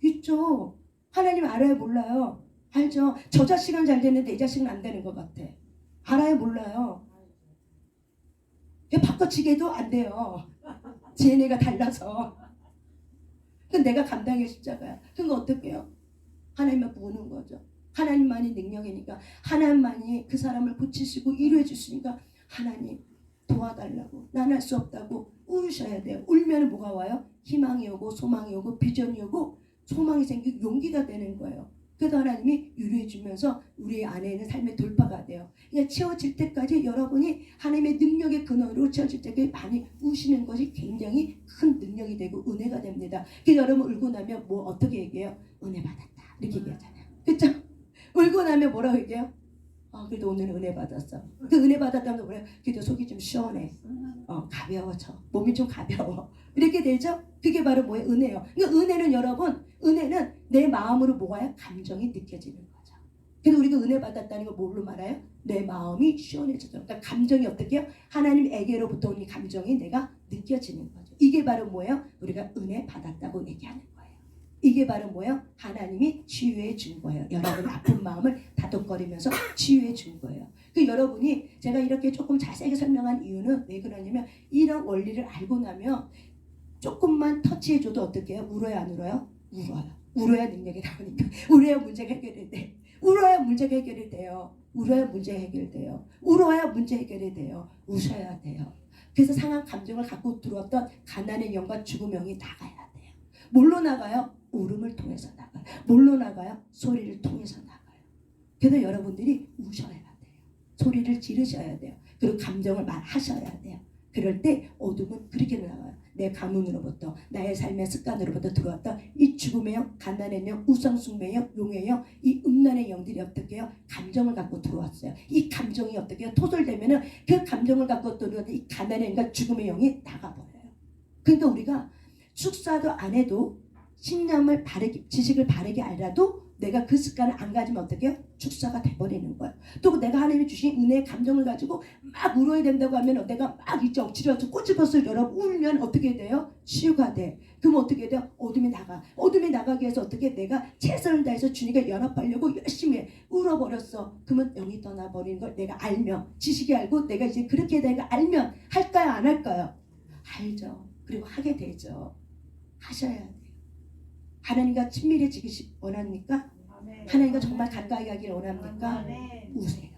있죠. 하나님 알아요 몰라요? 알죠. 저 자식은 잘 되는데 내 자식은 안 되는 것 같아. 알아요 몰라요? 바꿔치기도 안 돼요. 쟤네가 달라서. 그건 내가 감당의 십자가야. 그건 어떻게 해요? 하나님만 보는 거죠. 하나님만이 능력이니까, 하나님만이 그 사람을 고치시고 이루어 주시니까 하나님 도와달라고, 난 할 수 없다고 울으셔야 돼요. 울면 뭐가 와요? 희망이 오고 소망이 오고 비전이 오고 소망이 생기고 용기가 되는 거예요. 그래서 하나님이 유료해 주면서 우리 안에 있는 삶의 돌파가 돼요. 그러니까 채워질 때까지 여러분이 하나님의 능력의 근원으로 채워질 때까지 많이 우시는 것이 굉장히 큰 능력이 되고 은혜가 됩니다. 그래서 여러분 울고 나면 뭐 어떻게 얘기해요? 은혜 받았다 이렇게 얘기하잖아요. 그렇죠? 울고 나면 뭐라고 얘기해요? 그래도 오늘 은혜 받았어. 그 은혜 받았다면 뭐래요? 그래도 속이 좀 시원해. 가벼워져. 몸이 좀 가벼워. 이렇게 되죠? 그게 바로 뭐예요? 은혜요. 그러니까 은혜는 여러분, 은혜는 내 마음으로 뭐가요? 감정이 느껴지는 거죠. 그래서 우리가 은혜 받았다는 걸 뭘로 말해요? 내 마음이 시원해져서. 그러니까 감정이 어떻게 해요? 하나님에게로부터 온 이 감정이 내가 느껴지는 거죠. 이게 바로 뭐예요? 우리가 은혜 받았다고 얘기하는 거예요. 이게 바로 뭐예요? 하나님이 치유해 준 거예요. 여러분 아픈 마음을 다독거리면서 치유해 준 거예요. 그 여러분이 제가 이렇게 조금 자세하게 설명한 이유는 왜 그러냐면, 이런 원리를 알고 나면 조금만 터치해줘도 어떻게 해요? 울어요 안 울어요? 울어요. 울어야 능력이 나오니까. 울어야 문제가 해결이 돼. 울어야 문제가 해결이 돼요. 울어야 문제 해결돼요. 울어야 문제 해결이 돼요. 우셔야 돼요. 그래서 상한 감정을 갖고 들어왔던 가난의 영과 죽음의 영이 나가야 돼요. 뭘로 나가요? 울음을 통해서 나가요. 뭘로 나가요? 소리를 통해서 나가요. 그래서 여러분들이 우셔야 돼요. 소리를 지르셔야 돼요. 그리고 감정을 말하셔야 돼요. 그럴 때 어둠은 그렇게 나가요. 내 가문으로부터, 나의 삶의 습관으로부터 들어왔던 이 죽음의 영, 가난의 영, 우상숭배의 영, 용의 영, 이 음란의 영들이 어떻게 해요? 감정을 갖고 들어왔어요. 이 감정이 어떻게 해요? 토설되면은 그 감정을 갖고 들어왔던 이 가난의 영과 죽음의 영이 나가버려요. 그러니까 우리가 축사도 안 해도, 신념을 바르게, 지식을 바르게 알아도 내가 그 습관을 안 가지면 어떻게 해요? 축사가 돼버리는 거예요. 또 내가 하나님이 주신 은혜의 감정을 가지고 막 울어야 된다고 하면 내가 막 이제 억지로 해서 꼬집어서 울면 어떻게 돼요? 치유가 돼. 그럼 어떻게 돼요? 어둠이 나가. 어둠이 나가기 위해서 어떻게, 내가 최선을 다해서 주님과 연합하려고 열심히 울어버렸어. 그러면 영이 떠나버리는 걸 내가 알면, 지식이 알고 내가 이제 그렇게 내가 알면 할까요 안 할까요? 알죠. 그리고 하게 되죠. 하셔야 돼요. 하나님과 친밀해지기 원합니까? 하나님과 정말 가까이 가길 원합니까? 우세요.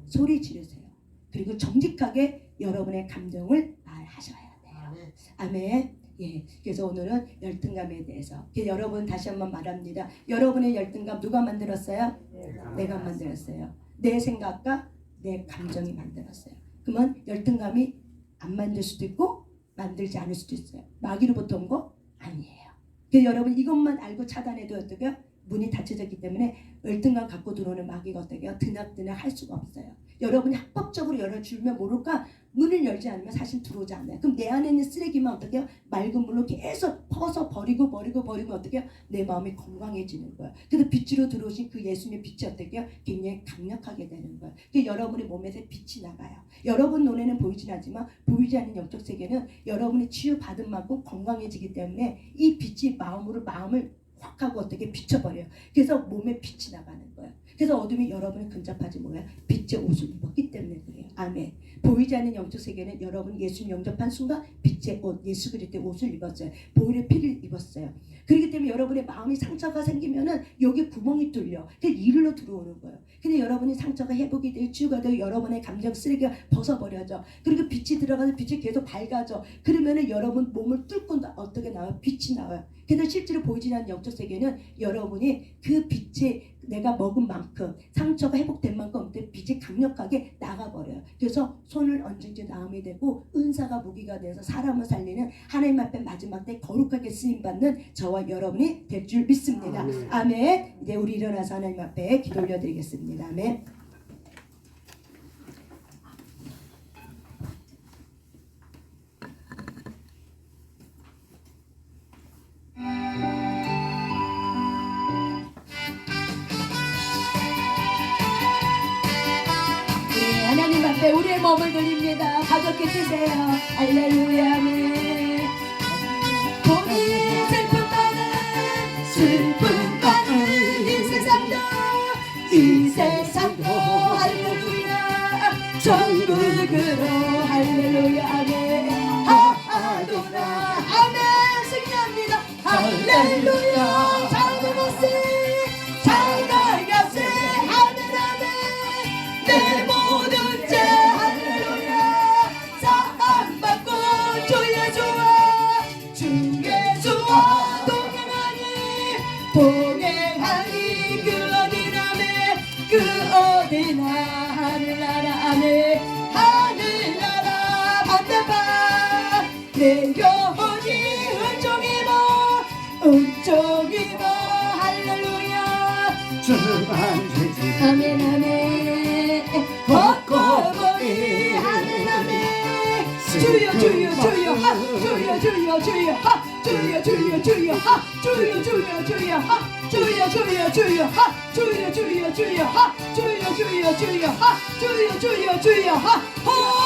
소리 지르세요. 그리고 정직하게 여러분의 감정을 말하셔야 돼요. 아멘. 예, 그래서 오늘은 열등감에 대해서 여러분 다시 한번 말합니다. 여러분의 열등감 누가 만들었어요? 내가 만들었어요. 내 생각과 내 감정이 만들었어요. 그러면 열등감이 안 만들 수도 있고 만들지 않을 수도 있어요. 마귀로부터 온 거 아니에요. 그래서 여러분 이것만 알고 차단해도 어떻게요? 문이 닫혀졌기 때문에 열등감 갖고 들어오는 마귀가 어떻게요? 드나드나 할 수가 없어요. 여러분이 합법적으로 열어주면 모를까 문을 열지 않으면 사실 들어오지 않아요. 그럼 내 안에 있는 쓰레기만 어떻게 해요? 맑은 물로 계속 퍼서 버리고 어떻게 해요? 내 마음이 건강해지는 거예요. 그래서 빛으로 들어오신 그 예수님의 빛이 어떻게 해요? 굉장히 강력하게 되는 거예요. 그래서 여러분의 몸에서 빛이 나가요. 여러분 눈에는 보이진 않지만 보이지 않는 영적 세계는 여러분이 치유받은 만큼 건강해지기 때문에 이 빛이 마음을 확 하고 어떻게 비춰버려요. 그래서 몸에 빛이 나가는 거예요. 그래서 어둠이 여러분을 근접하지 뭐예요? 빛의 옷을 입었기 때문에 그래요. 아멘. 보이지 않는 영적 세계는 여러분이 예수님 영접한 순간 빛의 옷, 예수 그리스도의 옷을 입었어요. 보혈의 피를 입었어요. 그렇기 때문에 여러분의 마음이 상처가 생기면은 여기 구멍이 뚫려. 그래서 이리로 들어오는 거예요. 근데 여러분이 상처가 회복이 되고 치유가 되고 여러분의 감정 쓰레기가 벗어버려져. 그리고 빛이 들어가서 빛이 계속 밝아져. 그러면은 여러분 몸을 뚫고 어떻게 나와요? 빛이 나와요. 그래서 실제로 보이지 않는 영적 세계는 여러분이 그 빛에 내가 먹은 만큼 상처가 회복된 만큼 빛이 강력하게 나가버려요. 그래서 손을 얹은지 나음이 되고 은사가 무기가 돼서 사람을 살리는 하나님 앞에 마지막 때 거룩하게 쓰임받는 저와 여러분이 될 줄 믿습니다. 아멘. 이제 우리 일어나서 하나님 앞에 기도 올려드리겠습니다. 아멘. 하나님 앞에 우리의 몸을 드립니다. 가볍게 뛰세요. 할렐루야. 아멘. 본인 슬픈 많은 이 세상도 할렐루야. 천국으로 할렐루야. 아멘. 하하도나 아멘. 승리합니다. 할렐루야. 장가가세 아멘 아멘. 내 모든 죄 할렐루야. 사함받고 주의 좋아 주 예수와 동행하니 그 어디나 하늘나라 안에 하늘나라 반대파 내 영혼이 은총이모 할렐루야. 아멘 아멘. 벗고버리 아멘 아멘. 주여 주여 주여 하 주여 주여 주여 하 주여 주여 주여 하 주여 주여 주여 하 주여 주여 주여 하 주여 주여 주여 하 주여 주여 주여 하 주여 주여 주여 하